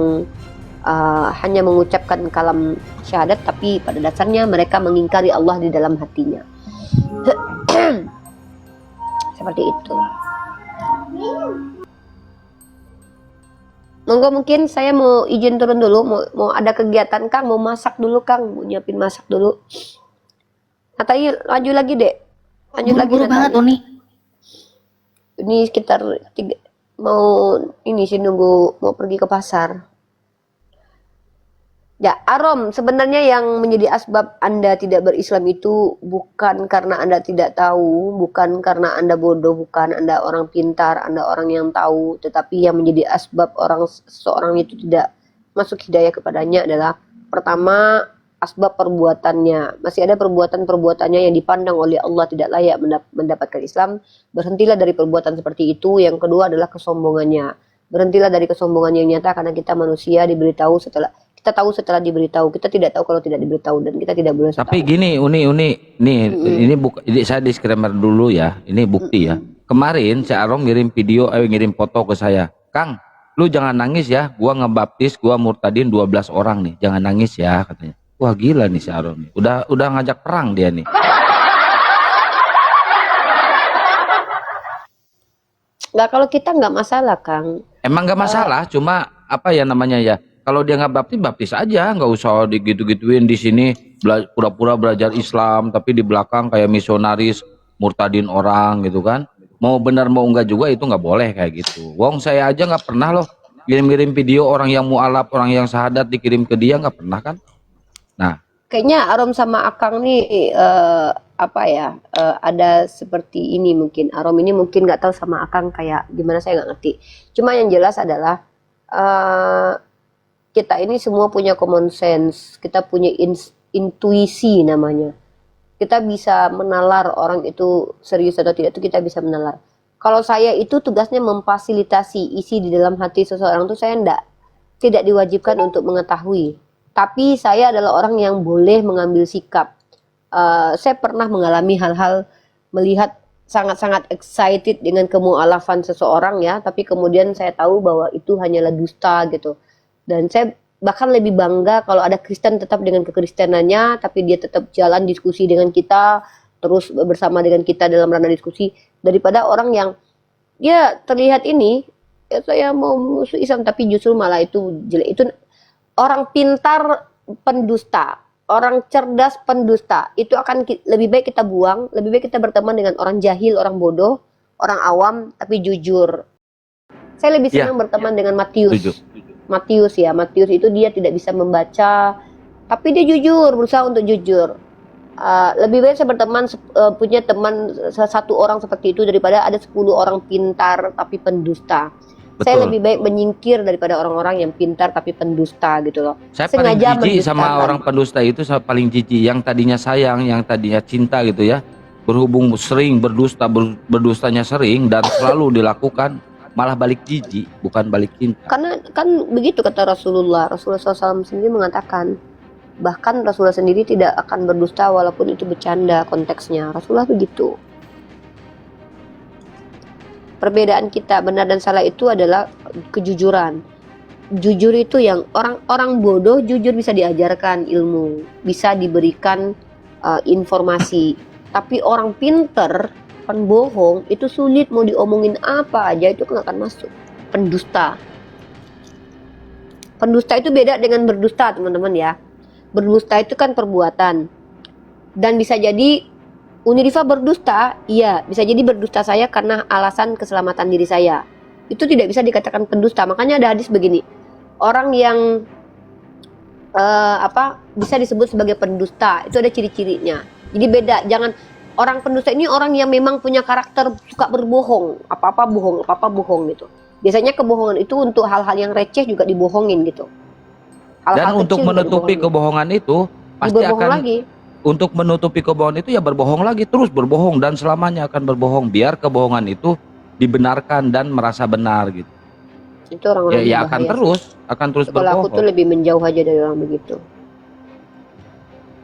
D: hanya mengucapkan kalam syahadat, tapi pada dasarnya mereka mengingkari Allah di dalam hatinya. Seperti itu. Monggo, mungkin saya mau izin turun dulu, mau ada kegiatan Kang, mau masak dulu Kang, mau nyiapin masak dulu. Natali lanjut lagi dek, lanjut lagi.
C: Buru-buru banget Uni.
D: Ini sekitar mau ini sih nunggu mau pergi ke pasar. Ya, Arom, sebenarnya yang menjadi asbab Anda tidak berislam itu bukan karena Anda tidak tahu, bukan karena Anda bodoh, bukan Anda orang pintar, Anda orang yang tahu, tetapi yang menjadi asbab seorang itu tidak masuk hidayah kepadanya adalah pertama, asbab perbuatannya. Masih ada perbuatan-perbuatannya yang dipandang oleh Allah tidak layak mendapatkan Islam. Berhentilah dari perbuatan seperti itu. Yang kedua adalah kesombongannya. Berhentilah dari kesombongan yang nyata, karena kita manusia diberitahu setelah kita tahu setelah diberitahu, kita tidak tahu kalau tidak diberitahu, dan kita tidak boleh
E: Tapi
D: tahu.
E: gini, Uni, nih, ini saya disclaimer dulu ya, ini bukti ya. Kemarin si Arom ngirim video, ngirim foto ke saya. Kang, lu jangan nangis ya, gua ngebaptis, gua murtadin 12 orang nih, jangan nangis ya katanya. Wah gila nih si Arom nih, udah ngajak perang dia nih.
D: Nggak, kalau kita nggak masalah Kang.
E: Emang nggak masalah, cuma apa ya namanya ya? Kalau dia nggak baptis, baptis aja, nggak usah digitu-gituin di sini pura-pura belajar Islam, tapi di belakang kayak misionaris murtadin orang gitu kan. Mau benar mau enggak juga itu nggak boleh kayak gitu. Wong saya aja nggak pernah loh kirim-kirim video orang yang mualaf, orang yang syahadat dikirim ke dia, nggak pernah kan? Nah,
D: Kayaknya Arom sama Akang nih ada seperti ini mungkin. Arom ini mungkin nggak tahu sama Akang kayak gimana, saya nggak ngerti. Cuma yang jelas adalah kita ini semua punya common sense, kita punya intuisi namanya. Kita bisa menalar orang itu serius atau tidak, itu kita bisa menalar. Kalau saya itu tugasnya memfasilitasi isi di dalam hati seseorang, itu saya tidak diwajibkan untuk mengetahui. Tapi saya adalah orang yang boleh mengambil sikap. Saya pernah mengalami hal-hal, melihat sangat-sangat excited dengan kemualafan seseorang ya, tapi kemudian saya tahu bahwa itu hanyalah dusta gitu. Dan saya bahkan lebih bangga kalau ada Kristen tetap dengan kekristenannya, tapi dia tetap jalan diskusi dengan kita, terus bersama dengan kita dalam ranah diskusi, daripada orang yang ya terlihat ini, ya saya mau musuh Islam, tapi justru malah itu jelek. Itu orang pintar pendusta. orang cerdas pendusta itu akan lebih baik kita buang, lebih baik kita berteman dengan orang jahil, orang bodoh, orang awam tapi jujur. Saya lebih
E: Ya,
D: senang berteman dengan Matius.
E: Setuju.
D: Matius itu dia tidak bisa membaca, tapi dia jujur, berusaha untuk jujur. Lebih baik saya berteman punya teman satu orang seperti itu daripada ada 10 orang pintar tapi pendusta. Saya
E: Betul.
D: lebih baik menyingkir daripada orang-orang yang pintar tapi pendusta gitu loh.
E: Saya paling
D: Sengaja
E: jijik sama
D: mendustakan.
E: orang pendusta itu, saya paling jijik. Yang tadinya sayang, yang tadinya cinta gitu ya, berhubung sering berdusta, berdustanya sering dan selalu dilakukan, malah balik jijik, bukan balik cinta.
D: Karena kan begitu kata Rasulullah. Rasulullah SAW sendiri mengatakan, bahkan Rasulullah sendiri tidak akan berdusta walaupun itu bercanda konteksnya. Rasulullah begitu. Perbedaan kita benar dan salah itu adalah kejujuran. Jujur itu yang orang bodoh jujur bisa diajarkan ilmu, bisa diberikan informasi. Tapi orang pinter, penbohong itu sulit, mau diomongin apa aja itu nggak akan masuk. Pendusta. Pendusta itu beda dengan berdusta, teman-teman ya. Berdusta itu kan perbuatan. Dan bisa jadi Unirifa berdusta, iya, bisa jadi berdusta saya karena alasan keselamatan diri saya. Itu tidak bisa dikatakan pendusta. Makanya ada hadis begini. Orang yang bisa disebut sebagai pendusta, itu ada ciri-cirinya. Jadi beda, jangan orang pendusta ini orang yang memang punya karakter suka berbohong, apa-apa bohong gitu. Biasanya kebohongan itu untuk hal-hal yang receh juga dibohongin gitu.
E: Dan
D: Hal-hal
E: untuk
D: kecil juga
E: menutupi
D: dibohongin.
E: kebohongan itu pasti
D: Dibohong
E: akan
D: lagi.
E: untuk menutupi kebohongan itu ya berbohong lagi, terus berbohong dan selamanya akan berbohong biar kebohongan itu dibenarkan dan merasa benar gitu.
D: Itu orang-orang
E: Ya
D: berbahaya
E: akan terus
D: Kalau aku tuh
E: berbohong.
D: lebih menjauh aja dari orang begitu.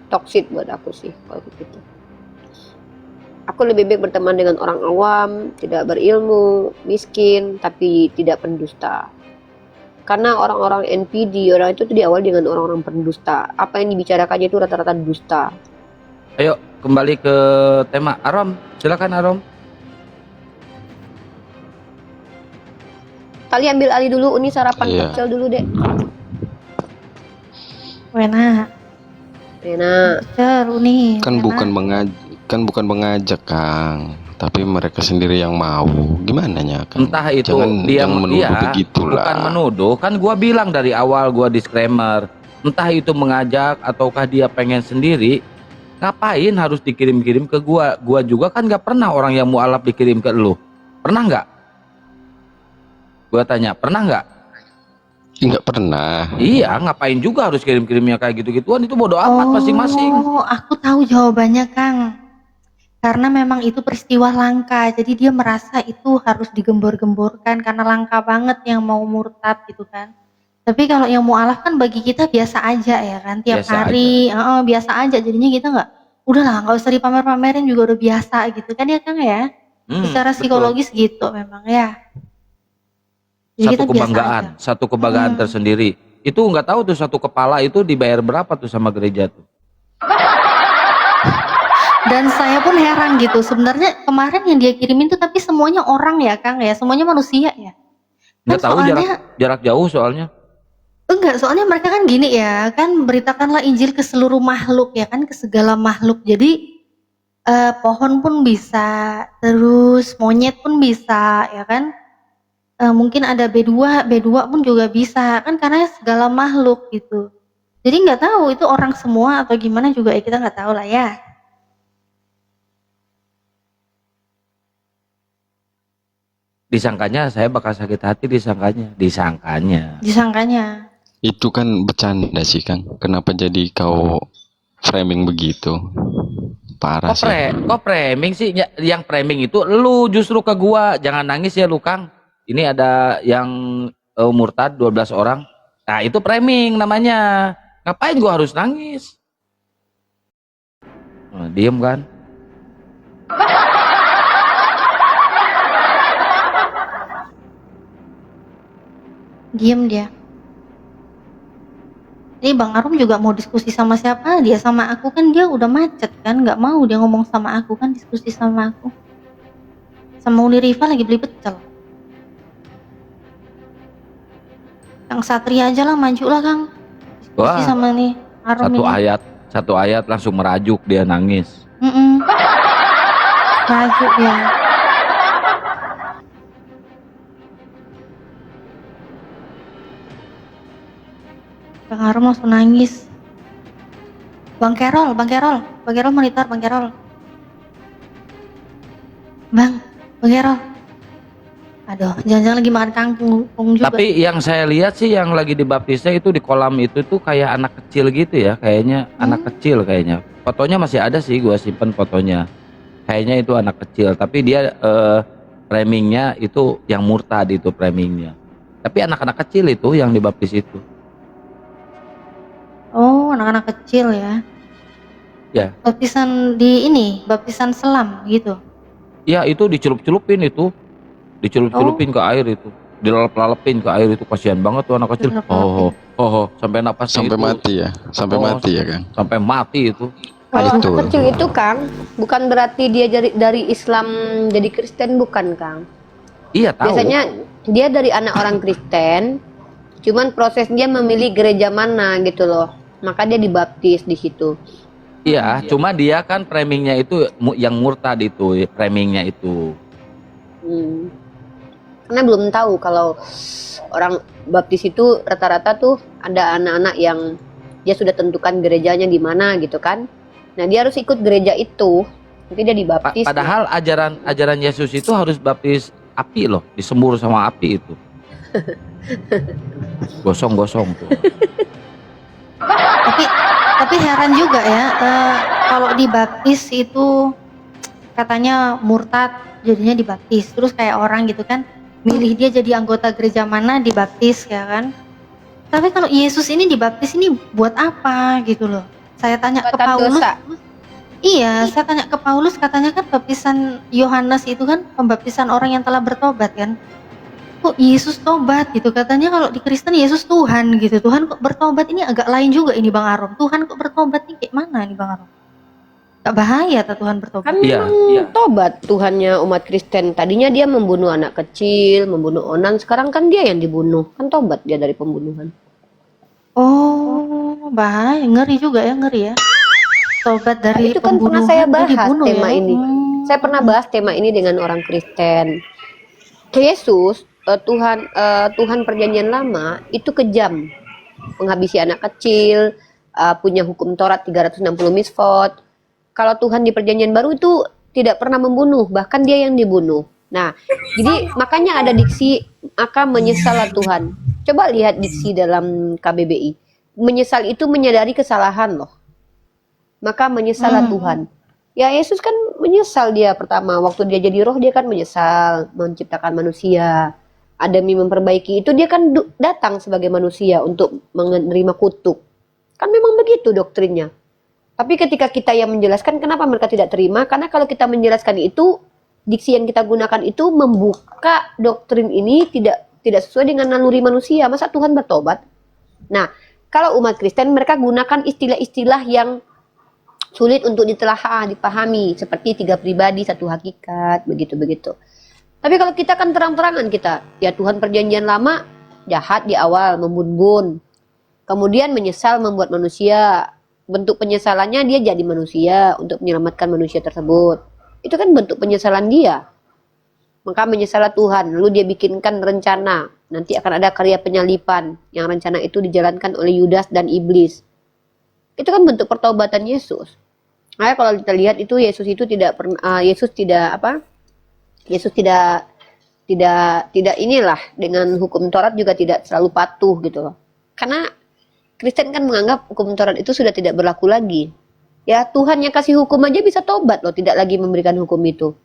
D: Toxic buat aku sih kalau begitu. Aku lebih baik berteman dengan orang awam, tidak berilmu, miskin, tapi tidak pendusta. Karena orang-orang NPD, orang itu tuh diawali dengan orang-orang pendusta. Apa yang dibicarakannya itu rata-rata dusta.
E: Ayo kembali ke tema. Arom, silakan Arom.
D: Kali ambil alih dulu, Uni sarapan
A: Iya.
D: pecel dulu deh.
C: Wena,
D: Enak.
C: seru nih.
A: Kan
C: Wena.
A: bukan mengajak, Kang, tapi mereka sendiri yang mau. Gimana ya, Kang?
E: Entah itu
A: jangan
E: dia
A: menuduh
E: iya,
A: begitulah.
E: bukan menuduh, kan gua bilang dari awal, gua disclaimer. Entah itu mengajak ataukah dia pengen sendiri, ngapain harus dikirim-kirim ke gua? Gua juga kan nggak pernah orang yang mualaf dikirim ke lu. Pernah nggak? Gua tanya, pernah nggak?
A: Nggak pernah.
E: Iya, ngapain juga harus kirim-kirimnya kayak gitu-gituan? Itu bodoh amat masing-masing.
C: Oh, aku tahu jawabannya, Kang. Karena memang itu peristiwa langka, jadi dia merasa itu harus digembor-gemborkan karena langka banget yang mau murtad gitu kan. Tapi kalau yang mualaf kan bagi kita biasa aja ya kan, tiap
E: Biasa
C: hari, biasa aja. Jadinya kita udahlah nggak usah dipamer-pamerin juga udah biasa gitu kan ya Kang ya. Secara
E: Betul.
C: psikologis gitu memang ya. Jadi kita biasa aja.
E: Satu kebanggaan tersendiri. Itu nggak tahu tuh satu kepala itu dibayar berapa tuh sama gereja tuh.
C: Dan saya pun heran gitu, sebenarnya kemarin yang dia kirimin tuh tapi semuanya orang ya Kang ya, semuanya manusia ya.
E: Nggak
C: Kan
E: tahu
C: soalnya
E: jarak jauh soalnya.
C: enggak, soalnya mereka kan gini ya, kan beritakanlah Injil ke seluruh makhluk ya kan, ke segala makhluk. Jadi pohon pun bisa, terus monyet pun bisa ya kan. Mungkin ada B2 pun juga bisa kan karena segala makhluk gitu. Jadi nggak tahu itu orang semua atau gimana juga ya kita nggak tahu lah ya.
E: Disangkanya saya bakal sakit hati, disangkanya.
C: Disangkanya.
A: Itu kan bercanda sih, Kang. Kenapa jadi kau framing begitu? Parah sih.
E: Kok framing sih? Yang framing itu lu justru ke gua. Jangan nangis ya lu, Kang. Ini ada yang murtad 12 orang. Nah, itu framing namanya. Ngapain gua harus nangis? Diem kan?
C: Diem dia. Jadi Bang Arum juga mau diskusi sama siapa? Dia sama aku kan dia udah macet kan, nggak mau dia ngomong sama aku kan, diskusi sama aku. Sama Uni Riva lagi beli pecel. Kang Satria aja lah, maju lah Kang. Diskusi
E: Wah,
C: sama nih Arum
E: satu
C: ini.
E: ayat satu ayat langsung merajuk, dia nangis.
C: Rajuk ya. Kang Arum langsung nangis. Bang Kerol monitor Bang Kerol. Bang Kerol. Aduh, jangan-jangan lagi makan kangkung juga.
E: Tapi yang saya lihat sih yang lagi dibaptisnya itu di kolam itu tuh kayak anak kecil gitu ya, kayaknya anak kecil kayaknya. Fotonya masih ada sih, gua simpen fotonya. Kayaknya itu anak kecil, tapi dia framingnya itu yang murtad itu framingnya. Tapi anak-anak kecil itu yang dibaptis itu.
C: Oh, anak-anak kecil ya.
E: Ya.
C: Baptisan selam gitu.
E: Ya itu dicelup-celupin itu. Dicelup-celupin ke air itu. Dilalep-lalepin ke air itu, kasihan banget tuh anak kecil. Sampai napasnya
A: Sampai
E: itu.
A: mati ya. Sampai mati ya, Kang.
E: Sampai mati itu.
D: Kalau
A: Betul.
D: anak kecil itu Kang, bukan berarti dia dari Islam jadi Kristen, bukan Kang.
E: Iya tahu.
D: Biasanya dia dari anak orang Kristen, cuman proses dia memilih gereja mana gitu loh. Maka dia dibaptis di situ.
E: Iya, cuma dia kan framingnya itu yang murtad itu, framingnya itu.
D: Karena belum tahu kalau orang baptis itu rata-rata tuh ada anak-anak yang dia sudah tentukan gerejanya di mana gitu kan. Nah dia harus ikut gereja itu, nanti dia dibaptis.
E: Padahal ajaran Yesus itu harus baptis api loh, disembur sama api itu. Gosong-gosong tuh.
C: Tapi heran juga ya, kalau dibaptis itu katanya murtad jadinya dibaptis, terus kayak orang gitu kan milih dia jadi anggota gereja mana dibaptis ya kan. Tapi kalau Yesus ini dibaptis ini buat apa gitu loh. Saya tanya ke Paulus. Iya, saya tanya ke Paulus, katanya kan baptisan Yohanes itu kan pembaptisan orang yang telah bertobat kan. Kok Yesus tobat gitu, katanya kalau di Kristen Yesus Tuhan gitu. Tuhan kok bertobat, ini agak lain juga ini Bang Arom. Tuhan kok bertobat nih kayak mana nih Bang Arom? Gak bahaya tak Tuhan bertobat?
D: Kan memang tobat Tuhannya umat Kristen. Tadinya dia membunuh anak kecil, membunuh onan, sekarang kan dia yang dibunuh. Kan tobat dia dari pembunuhan.
C: Oh, bahaya, ngeri juga ya, ngeri ya. Tobat dari
D: Itu kan pernah
C: pembunuhan
D: saya
C: dia
D: bahas
C: dibunuh
D: tema
C: ya.
D: ini. Saya pernah bahas tema ini dengan orang Kristen. Yesus, Tuhan perjanjian lama itu kejam, menghabisi anak kecil, punya hukum Taurat 360 misfot. Kalau Tuhan di perjanjian baru itu tidak pernah membunuh, bahkan dia yang dibunuh. Nah, jadi makanya ada diksi maka menyesallah Tuhan. Coba lihat diksi dalam KBBI. Menyesal itu menyadari kesalahan loh. Maka menyesallah Tuhan. Ya Yesus kan menyesal dia pertama. Waktu dia jadi roh dia kan menyesal menciptakan manusia. Demi memperbaiki itu dia kan datang sebagai manusia untuk menerima kutuk. Kan memang begitu doktrinnya. Tapi ketika kita yang menjelaskan, kenapa mereka tidak terima? Karena kalau kita menjelaskan itu, diksi yang kita gunakan itu membuka doktrin ini tidak sesuai dengan naluri manusia. Masa Tuhan bertobat? Nah, kalau umat Kristen mereka gunakan istilah-istilah yang sulit untuk ditelaah, dipahami, seperti 3 pribadi, 1 hakikat, begitu-begitu. Tapi kalau kita kan terang-terangan kita, ya Tuhan perjanjian lama jahat di awal, membun-bun. Kemudian menyesal membuat manusia. Bentuk penyesalannya dia jadi manusia untuk menyelamatkan manusia tersebut. Itu kan bentuk penyesalan dia. Maka menyesalah Tuhan, lalu dia bikinkan rencana. Nanti akan ada karya penyalipan, yang rencana itu dijalankan oleh Yudas dan iblis. Itu kan bentuk pertobatan Yesus. Nah, kalau kita lihat itu Yesus itu tidak pernah Yesus tidak inilah dengan hukum Taurat juga tidak selalu patuh gitu loh. Karena Kristen kan menganggap hukum Taurat itu sudah tidak berlaku lagi. Ya Tuhan yang kasih hukum aja bisa tobat loh, tidak lagi memberikan hukum itu.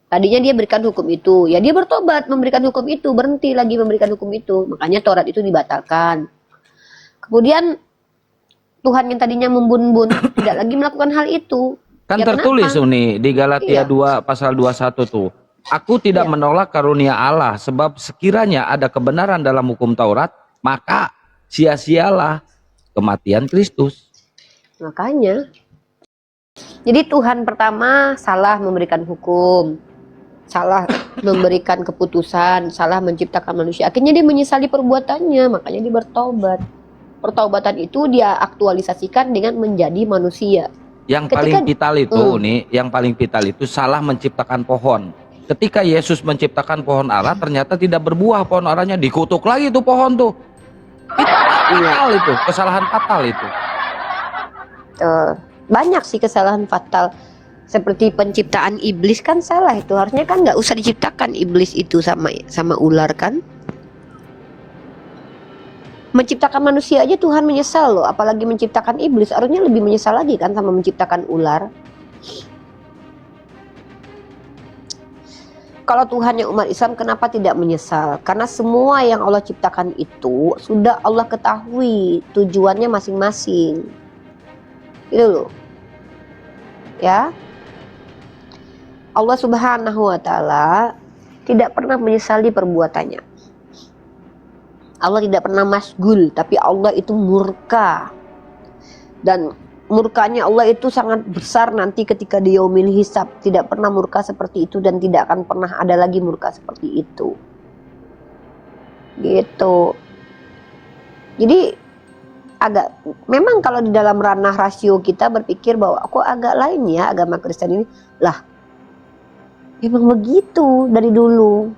D: Tadinya dia berikan hukum itu, ya dia bertobat memberikan hukum itu, berhenti lagi memberikan hukum itu. Makanya Taurat itu dibatalkan. Kemudian Tuhan yang tadinya membun-bun tidak lagi melakukan hal itu.
E: Kan
D: Ya,
E: tertulis
D: kenapa?
E: nih di Galatia 2 pasal 21 tuh. Aku tidak menolak karunia Allah, sebab sekiranya ada kebenaran dalam hukum Taurat, maka sia-sialah kematian Kristus.
D: Makanya. Jadi Tuhan pertama salah memberikan hukum, salah memberikan keputusan, salah menciptakan manusia. Akhirnya dia menyesali perbuatannya, makanya dia bertobat. pertaubatan itu dia aktualisasikan dengan menjadi manusia.
E: Yang
D: Ketika-
E: paling vital itu yang paling vital itu salah menciptakan pohon. Ketika Yesus menciptakan pohon ara, ternyata tidak berbuah pohon aranya, dikutuk lagi tuh pohon tuh. Itu fatal itu, kesalahan fatal itu.
D: Banyak sih kesalahan fatal. Seperti penciptaan iblis kan salah itu. Harusnya kan nggak usah diciptakan iblis itu sama ular kan. Menciptakan manusia aja Tuhan menyesal loh, apalagi menciptakan iblis. Harusnya lebih menyesal lagi kan sama menciptakan ular. Kalau Tuhan yang umat Islam kenapa tidak menyesal? Karena semua yang Allah ciptakan itu sudah Allah ketahui tujuannya masing-masing. Itu loh. Ya. Allah Subhanahu wa taala tidak pernah menyesali perbuatannya. Allah tidak pernah masgul, tapi Allah itu murka. Dan murkanya Allah itu sangat besar nanti ketika di yaumil hisab. Tidak pernah murka seperti itu dan tidak akan pernah ada lagi murka seperti itu. Gitu. Jadi memang kalau di dalam ranah rasio kita berpikir bahwa kok agak lain ya agama Kristen ini. Lah, memang begitu dari dulu.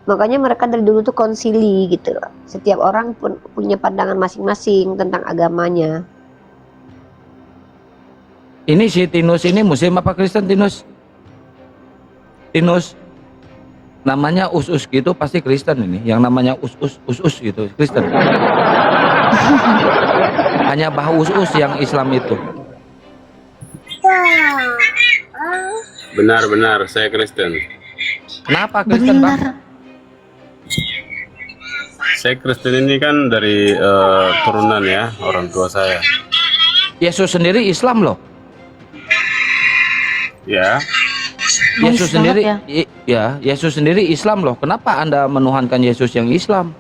D: Makanya mereka dari dulu tuh konsili gitu loh. Setiap orang pun punya pandangan masing-masing tentang agamanya.
E: Ini si Tinus ini muslim apa Kristen Tinus? Tinus. Namanya us-us gitu pasti Kristen ini. Yang namanya us-us gitu Kristen. Hanya bah us-us yang Islam itu.
F: Benar, saya Kristen.
E: Kenapa Kristen, Bang?
C: Benar.
F: Saya Kristen ini kan dari turunan ya, orang tua saya.
E: Yesus sendiri Islam loh.
F: Ya,
E: Yesus
C: Nice
E: sendiri
C: banget
E: Yesus sendiri Islam loh. Kenapa Anda menuhankan Yesus yang Islam?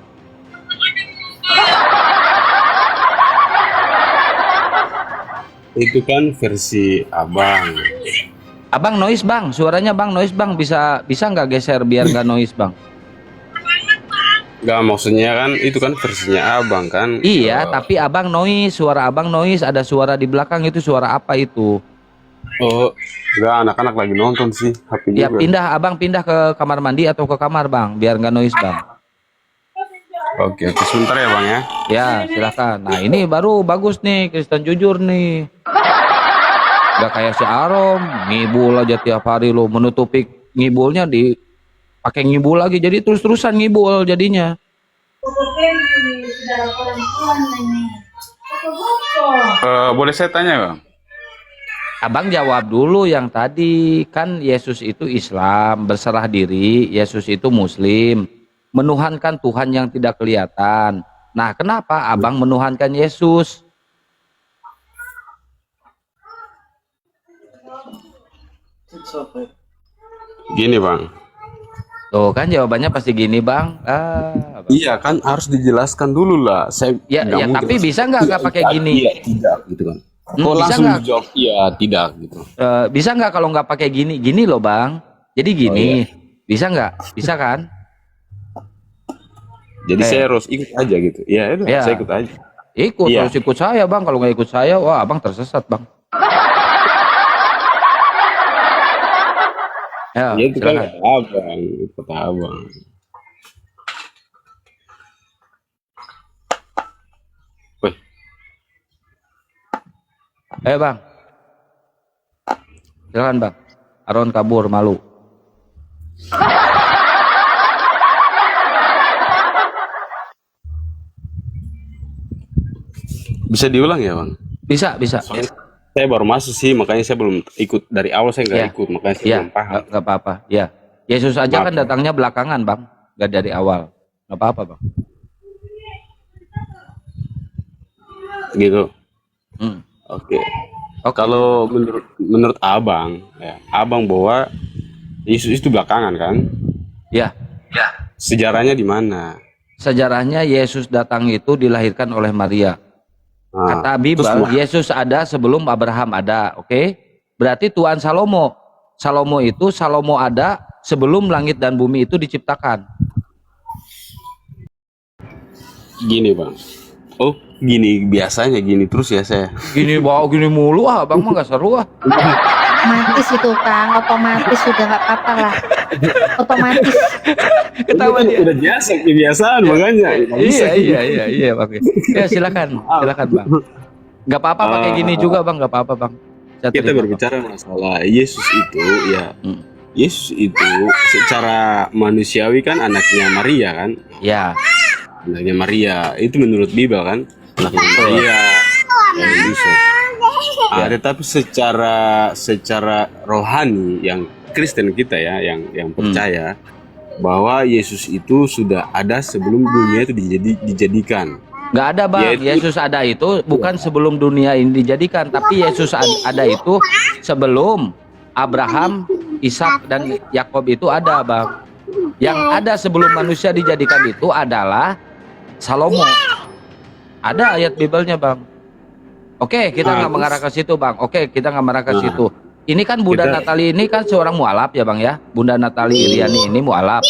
F: itu kan versi abang.
E: Abang noise, Bang. Suaranya Bang noise, Bang. Bisa nggak geser biar nggak noise, Bang?
F: Gak, maksudnya kan itu kan versinya abang kan.
E: Iya, tapi Abang noise, suara Abang noise, ada suara di belakang itu suara apa itu?
F: Oh, enggak, anak-anak lagi nonton sih, HP
E: Ya
F: juga.
E: Abang pindah ke kamar mandi atau ke kamar Bang, biar nggak noise Bang.
F: Oke, sebentar ya bang ya.
E: Ya silakan. Nah ini baru bagus nih, Kristen jujur nih. Gak kayak si Arom, ngibul aja tiap hari lo, menutupi ngibulnya pakai ngibul lagi, jadi terus-terusan ngibul jadinya.
F: Boleh saya tanya bang?
E: Abang jawab dulu yang tadi, kan Yesus itu Islam, berserah diri, Yesus itu Muslim, menuhankan Tuhan yang tidak kelihatan. Nah, kenapa Abang menuhankan Yesus?
F: Gini bang.
E: Tuh kan jawabannya pasti gini Bang. Abang.
F: Iya kan harus dijelaskan dulu lah. Saya
E: Ya,
F: nggak
E: ya
F: mungkin
E: tapi
F: langsung,
E: bisa nggak pakai
F: iya,
E: gini?
F: Iya, tidak gitu kan. Kok
E: Bisa
F: langsung
E: nggak?
F: dijawab iya, tidak gitu.
E: Bisa nggak kalau nggak pakai gini? Gini loh Bang. Jadi gini,
F: Oh, iya.
E: bisa nggak? Bisa kan?
F: Jadi saya harus ikut aja gitu. Iya, itu
E: Ya.
F: saya ikut aja.
E: Ikut,
F: Iya.
E: harus ikut saya Bang. Kalau nggak ikut saya, wah Abang tersesat Bang. Ya,
F: Iya itu kan
E: silakan.
F: kata abang, itu kata abang. Wih,
E: Ayo Bang. Silakan Bang. Aron kabur malu.
F: bisa diulang ya bang?
E: Bisa, bisa.
F: Soalnya saya baru masuk sih, makanya saya belum ikut dari awal, saya nggak
E: Ya.
F: ikut, makanya saya
E: Ya,
F: belum paham.
E: nggak apa-apa. Ya, Yesus aja
F: Maaf,
E: kan
F: Bang.
E: datangnya belakangan Bang, nggak dari awal. Nggak apa-apa Bang.
F: Gitu.
E: Hmm.
F: Oke.
E: Oke.
F: Kalau menurut abang, ya, abang bahwa Yesus itu belakangan kan?
E: Ya,
F: Sejarahnya di mana?
E: sejarahnya Yesus datang itu dilahirkan oleh Maria.
F: Nah,
E: Kata
F: terus
E: Bible, Yesus ada sebelum Abraham ada, oke? Berarti Tuhan Salomo. Salomo ada sebelum langit dan bumi itu diciptakan.
F: gini bang. Oh, gini, biasanya gini terus ya saya.
E: Gini bawa gini mulu abang mah gak seru ah.
C: Otomatis itu Kang, otomatis sudah nggak apa-apa lah. Otomatis.
E: Ketawa dia.
F: Udah biasa, kebiasaan makanya.
E: Iya bang. Ya silakan bang. Gak apa-apa pakai gini juga bang, gak apa-apa bang. Saya
F: Kita
E: terima,
F: berbicara masalah Yesus itu ya. Yesus itu secara manusiawi kan anaknya Maria kan.
E: Ya.
F: Anaknya Maria itu menurut Bible kan. Anaknya Maria dan Yusuf. Tetapi secara rohani yang Kristen kita ya, yang percaya bahwa Yesus itu sudah ada sebelum dunia itu dijadikan.
E: Nggak ada bang,
F: Yaitu-
E: Yesus ada itu bukan sebelum dunia ini dijadikan, tapi Yesus ada itu sebelum Abraham, Ishak dan Yakob itu ada bang. Yang ada sebelum manusia dijadikan itu adalah Salomo. Ada ayat Biblenya bang. Oke, kita nggak mengarah ke situ bang. Oke, kita nggak mengarah ke situ. Ini kan Bunda Natali ini kan seorang mualaf ya bang ya. Bunda Natali Iriani ini mualaf.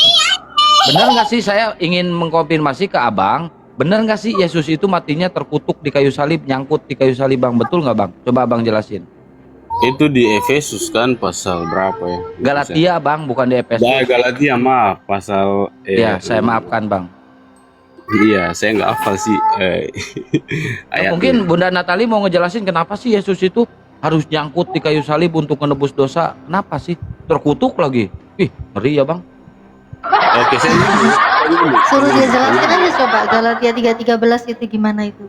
E: Benar nggak sih, saya ingin mengkonfirmasi ke abang. Benar nggak sih Yesus itu matinya terkutuk di kayu salib, nyangkut di kayu salib bang? Betul nggak bang? Coba abang jelasin.
F: Itu di Efesus kan pasal berapa ya?
E: Galatia bang, bukan di Efesus.
F: Galatia maaf pasal.
E: Ya, saya maafkan bang.
F: Iya, saya nggak hafal sih.
E: Nah, mungkin Bunda Natali mau ngejelasin kenapa sih Yesus itu harus nyangkut di kayu salib untuk menebus dosa? Kenapa sih? Terkutuk lagi. Ih, ngeri ya bang.
F: Oke, saya
C: Suruh dia jelaskan aja coba Galatia 3:13 itu gimana itu.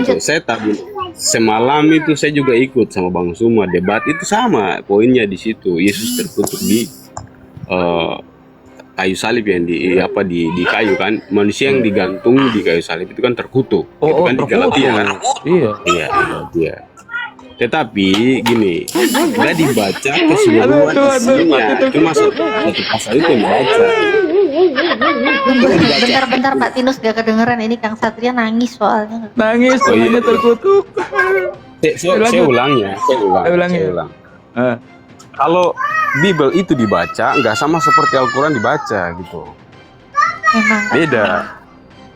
F: gitu. Saya tadi semalam itu saya juga ikut sama Bang Suma debat itu sama poinnya di situ. Yesus terkutuk di kayu salib yang di kayu kan, manusia yang digantung di kayu salib itu kan terkutuk. Itu kan di Galatia kan.
E: Iya.
F: Iya, Galatia. Tetapi gini, nggak dibaca keseluruhan isinya, cuma satu pasal itu yang dibaca.
C: Bentar Pak Tinus gak kedengeran, ini Kang Satria nangis soalnya.
E: Nangis,
F: iya.
E: terkutuk.
F: Saya ulang ya, saya ulang. Kalau Bible itu dibaca nggak sama seperti Al-Quran dibaca gitu.
C: Memang
F: Beda.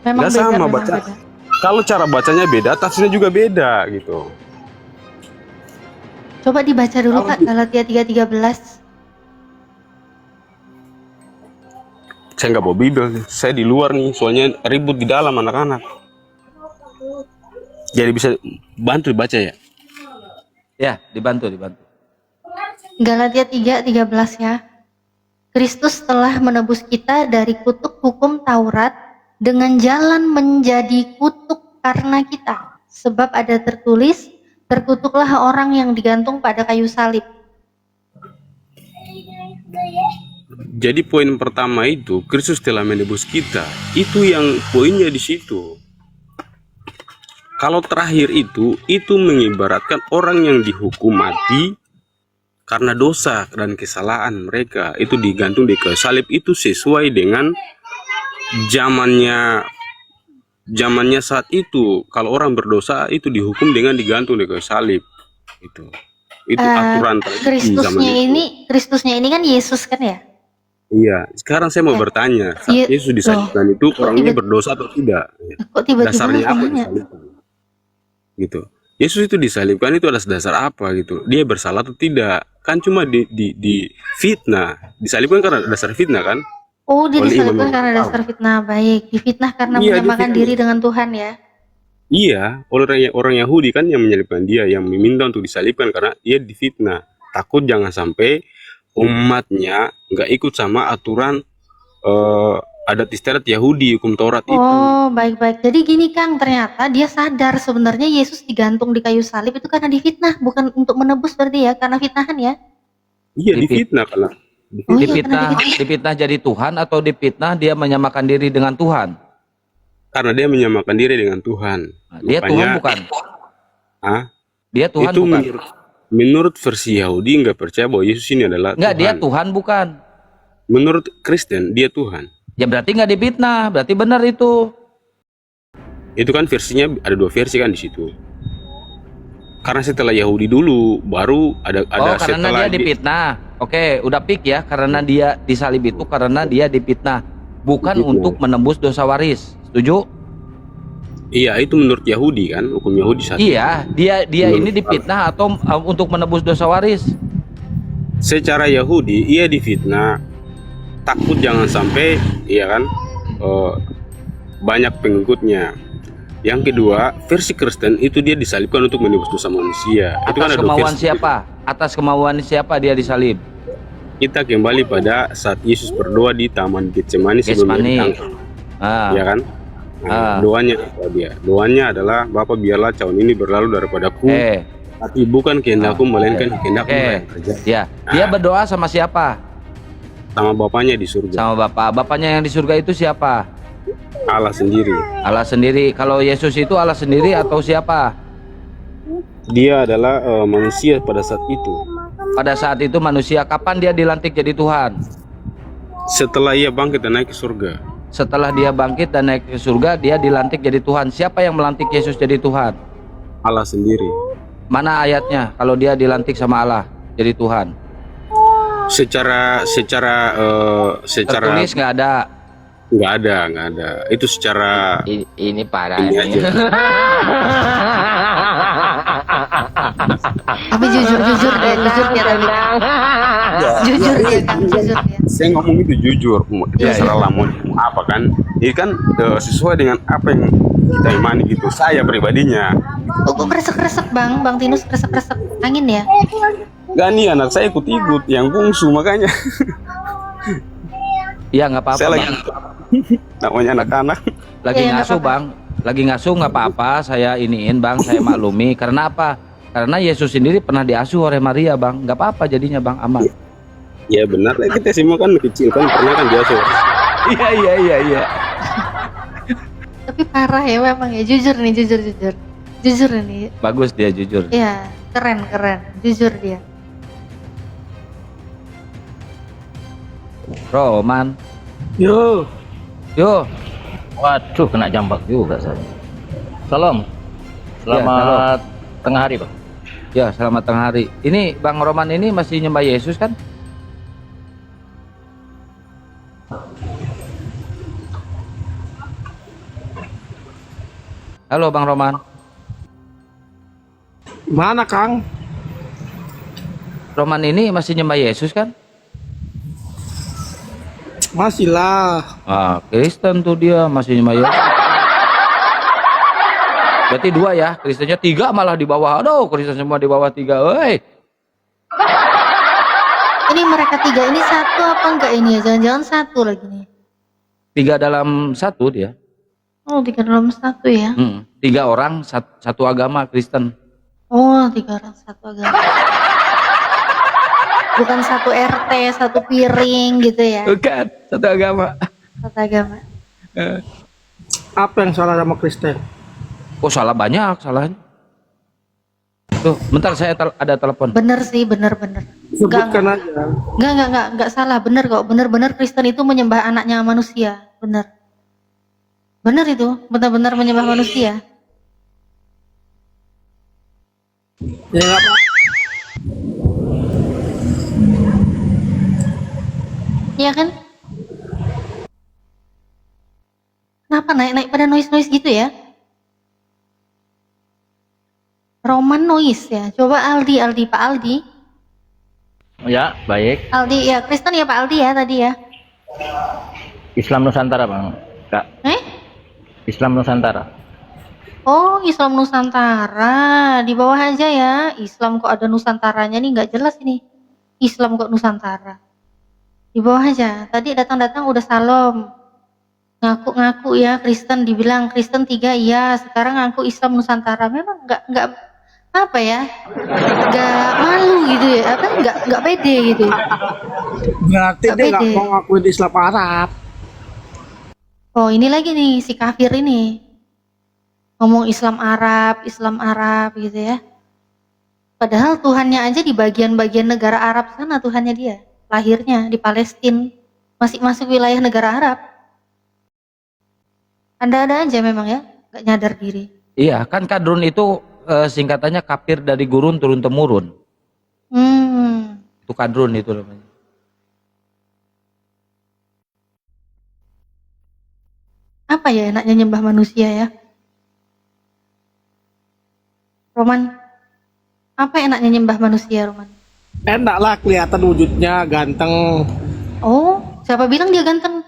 C: Memang
F: Nggak
C: beda,
F: sama
C: memang
F: baca.
C: beda.
F: Kalau cara bacanya beda, tafsirnya juga beda gitu.
C: Coba dibaca dulu Kak Galatia 3:13.
F: Saya nggak bawa Bible, saya di luar nih, soalnya ribut di dalam anak-anak. Jadi bisa bantu dibaca ya?
E: Ya, dibantu.
C: Galatia 3:13 ya. Kristus telah menebus kita dari kutuk hukum Taurat dengan jalan menjadi kutuk karena kita. Sebab ada tertulis, terkutuklah orang yang digantung pada kayu salib.
F: Jadi poin pertama itu, Kristus telah menebus kita. Itu yang poinnya di situ. Kalau terakhir itu mengibaratkan orang yang dihukum mati karena dosa dan kesalahan mereka. Itu digantung di kayu salib, itu sesuai dengan zamannya saat itu. Kalau orang berdosa itu dihukum dengan digantung di kayu salib. Itu aturan tradisi zaman itu.
C: Kristusnya ini kan Yesus kan ya?
F: Iya, sekarang saya mau bertanya, saat Yesus disalibkan itu orangnya berdosa atau tidak?
C: Kok tiba-tiba
F: Dasarnya apa
C: semuanya?
F: disalibkan? Gitu. Yesus itu disalibkan itu atas dasar apa gitu? Dia bersalah atau tidak? Kan cuma di fitnah. Disalibkan karena dasar fitnah kan?
C: Oh, dia
F: Oleh
C: disalibkan
F: Imam
C: karena dasar fitnah. Baik, difitnah karena
F: Iya,
C: menyamakan
F: difitnah.
C: diri dengan Tuhan ya.
F: Iya, orang Yahudi kan yang menyalibkan dia, yang meminta untuk disalibkan karena dia difitnah. Takut jangan sampai umatnya nggak ikut sama aturan adat istiadat Yahudi, hukum Taurat itu.
C: Oh, baik-baik. Jadi gini Kang, ternyata dia sadar sebenarnya Yesus digantung di kayu salib itu karena difitnah, bukan untuk menebus berarti ya, karena fitnahan ya.
F: Iya, difitnah karena
C: Oh, iya,
E: Dipitnah jadi Tuhan atau dipitnah dia menyamakan diri dengan Tuhan?
F: karena dia menyamakan diri dengan Tuhan.
E: Nah, dia
F: Makanya-
E: Tuhan bukan? Dia Tuhan
F: itu
E: bukan?
F: menurut versi Yahudi nggak percaya bahwa Yesus ini adalah
E: Enggak,
F: Tuhan.
E: dia Tuhan bukan?
F: Menurut Kristen dia Tuhan.
E: Ya berarti nggak dipitnah, berarti benar itu.
F: Itu kan versinya ada dua versi kan di situ. Karena setelah Yahudi dulu baru ada
E: Oh, karena
F: setelah
E: dia dipitnah. Oke, udah pik ya, karena dia disalib itu karena dia dipitnah, bukan
F: Dipitnah.
E: untuk menembus dosa waris. Setuju?
F: Iya, itu menurut Yahudi kan, hukum Yahudi saat itu.
E: Iya, dia ini difitnah atau untuk menebus dosa waris.
F: Secara Yahudi, ia difitnah, takut jangan sampai, iya kan, banyak pengikutnya. Yang kedua, versi Kristen itu dia disalibkan untuk menebus dosa manusia. Itu kan
E: Atas
F: ada
E: kemauan
F: versi.
E: siapa? Atas kemauan siapa dia disalib?
F: Kita kembali pada saat Yesus berdoa di Taman Getsemani sebelum dia
E: Getsemani.
F: ditangkap, ya kan? Doanya apa dia? Doanya adalah, Bapa biarlah cawan ini berlalu daripadaku, tapi bukan kehendakku melainkan kehendakmu yang terjadi.
E: Ya, dia berdoa sama siapa?
F: Sama Bapaknya di surga,
E: Sama Bapa. Bapaknya yang di surga itu siapa?
F: Allah sendiri.
E: Allah sendiri. Kalau Yesus itu Allah sendiri atau siapa?
F: Dia adalah manusia pada saat itu.
E: Pada saat itu manusia. Kapan dia dilantik jadi Tuhan?
F: Setelah ia bangkit dan naik ke surga.
E: Setelah dia bangkit dan naik ke surga, dia dilantik jadi Tuhan. Siapa yang melantik Yesus jadi Tuhan?
F: Allah sendiri.
E: Mana ayatnya kalau dia dilantik sama Allah jadi Tuhan?
F: Secara
E: Tertulis nggak ada.
F: nggak ada. Itu secara
E: Ini parah.
F: ini aja.
C: Tapi jujur dia tadi kan. Jujur dia kan, jujur dia.
F: Saya ngomong itu jujur, terserah lah mau apa kan. Ini kan sesuai dengan apa yang kita imani gitu. Saya pribadinya.
C: Kok kresek-kresek bang Tinus kresek-kresek angin ya?
F: Gak nih, anak saya ikut-ikut yang bungsu makanya.
E: Iya nggak apa-apa.
F: Saya lagi
E: Bang.
F: namanya anak-anak.
E: Lagi
C: Iya, nggak
E: ngasuh
C: apa-apa.
E: bang. Lagi ngasuh nggak apa-apa. Saya iniin bang. Saya maklumi. Karena apa? Karena Yesus sendiri pernah diasuh oleh Maria bang. Nggak apa-apa jadinya bang, aman.
F: Ya benar lah, kita semua kan kecil kan pernah kan biasa.
E: Iya.
C: Tapi parah ya memang ya, jujur nih.
E: Bagus dia jujur.
C: Iya, keren, jujur dia.
E: Roman.
G: Yo,
E: Yo.
G: waduh kena jambak juga saya. Salam. Selamat tengah hari, Pak.
E: Ya, selamat tengah hari. Ini Bang Roman ini masih nyembah Yesus kan? Halo Bang Roman.
G: Mana, Kang?
E: Roman ini masih nyembah Yesus kan?
G: Masih lah.
E: Ah, Kristen tuh dia masih nyembah Yesus. Berarti 2 ya, Kristennya 3 malah di bawah. Aduh, Kristen semua di bawah 3. Woi.
C: Ini mereka 3 ini satu apa enggak ini ya? Jangan-jangan satu lagi nih.
E: 3 dalam 1 dia.
C: Oh, 3 dalam 1 ya?
E: 3 orang satu agama Kristen.
C: Oh, 3 orang satu agama. Bukan satu RT, satu piring gitu ya?
E: Bukan, satu agama.
C: Satu agama.
G: Apa yang salah sama Kristen?
E: Oh, salah banyak salahnya. Tuh, bentar saya ada telepon.
C: Bener sih, bener.
G: Sebutkan aja.
C: Enggak salah, bener kok. Bener Kristen itu menyembah anaknya manusia, bener. Bener itu, benar-benar menyembah manusia.
G: Ya nggak apa.
C: Iya kan? Kenapa naik pada noise gitu ya? Roman noise ya. Coba Aldi, Pak Aldi.
G: Ya, baik.
C: Aldi ya, Kristen ya Pak Aldi ya tadi ya.
G: Islam Nusantara, Bang. Kak, Islam Nusantara.
C: Oh, Islam Nusantara. Di bawah aja ya. Islam kok ada Nusantaranya nih, nggak jelas ini. Islam kok Nusantara. Di bawah aja. Tadi datang-datang udah salam. Ngaku-ngaku ya Kristen, dibilang Kristen 3 iya, sekarang ngaku Islam Nusantara. Memang nggak apa ya? Nggak malu gitu ya. Apa nggak pede gitu.
G: Berarti
C: Nggak
G: dia nggak
C: pede.
G: mau ngakuin Islam Arab.
C: Oh, ini lagi nih si kafir ini. Ngomong Islam Arab gitu ya. Padahal Tuhannya aja di bagian-bagian negara Arab sana, Tuhannya dia. Lahirnya di Palestina, masih masuk wilayah negara Arab. Ada aja memang ya, nggak nyadar diri.
E: Iya, kan kadrun itu singkatannya kafir dari gurun turun temurun. Itu kadrun itu namanya.
C: Apa ya enaknya nyembah manusia ya? Roman, apa enaknya nyembah manusia, Roman?
H: Enak lah, kelihatan wujudnya ganteng.
C: Oh, siapa bilang dia ganteng?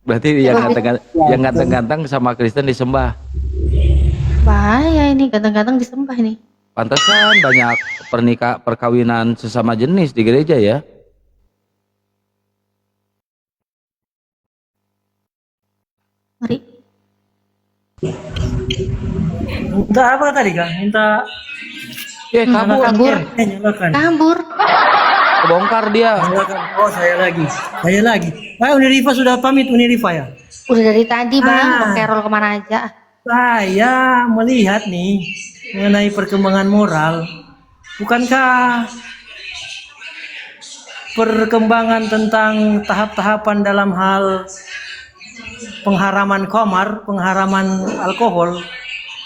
E: Berarti yang ganteng-ganteng sama Kristen disembah.
C: Bahaya ini, ganteng-ganteng disembah ini.
E: Pantesan banyak perkawinan sesama jenis di gereja ya.
C: Ngeri.
B: Minta apa tadi Kak? Minta
E: Kabur.
C: Kabur.
B: nyalakan.
C: Kabur.
E: Kebongkar dia.
B: Nyalakan. Oh, saya lagi. Unirifa sudah pamit Unirifa ya?
C: Udah dari tadi, Bang.
B: Ah.
C: Pakai roll kemana aja.
B: Saya melihat nih mengenai perkembangan moral. Bukankah perkembangan tentang tahap-tahapan dalam hal pengharaman khamar, pengharaman alkohol,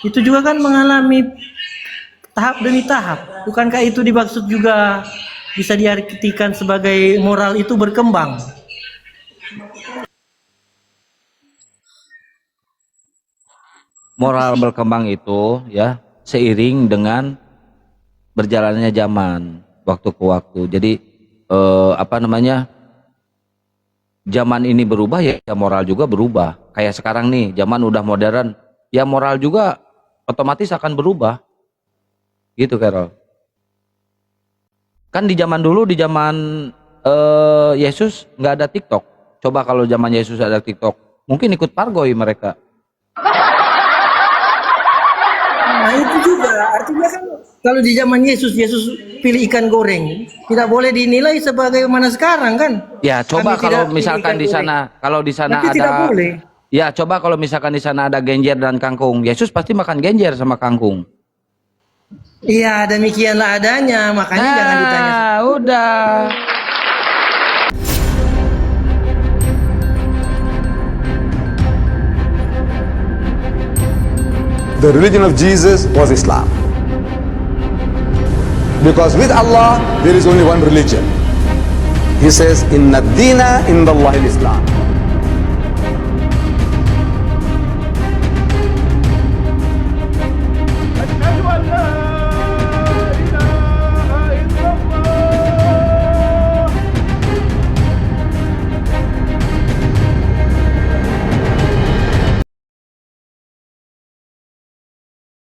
B: itu juga kan mengalami tahap demi tahap. Bukankah itu dimaksud juga bisa diartikan sebagai moral itu berkembang?
E: Moral berkembang itu ya seiring dengan berjalannya zaman waktu ke waktu. Jadi zaman ini berubah ya moral juga berubah. Kayak sekarang nih zaman udah modern, ya moral juga otomatis akan berubah. Gitu Carol. Kan di zaman dulu, di zaman Yesus nggak ada TikTok. Coba kalau zaman Yesus ada TikTok, mungkin ikut pargoy mereka.
B: Nah itu juga artinya kan kalau di zaman Yesus pilih ikan goreng, tidak boleh dinilai sebagaimana sekarang kan?
E: Ya coba
B: Kami
E: kalau
B: tidak
E: misalkan
B: pilih
E: di
B: ikan
E: sana, kalau di sana
B: Tapi tidak
E: ada,
B: boleh.
E: ya coba kalau misalkan di sana ada genjer dan kangkung, Yesus pasti makan genjer sama kangkung.
B: Iya demikianlah adanya, makanya jangan ditanya.
E: Udah.
I: The religion of Jesus was Islam. Because with Allah, there is only one religion. He says, Inna dina indallahi al-Islam.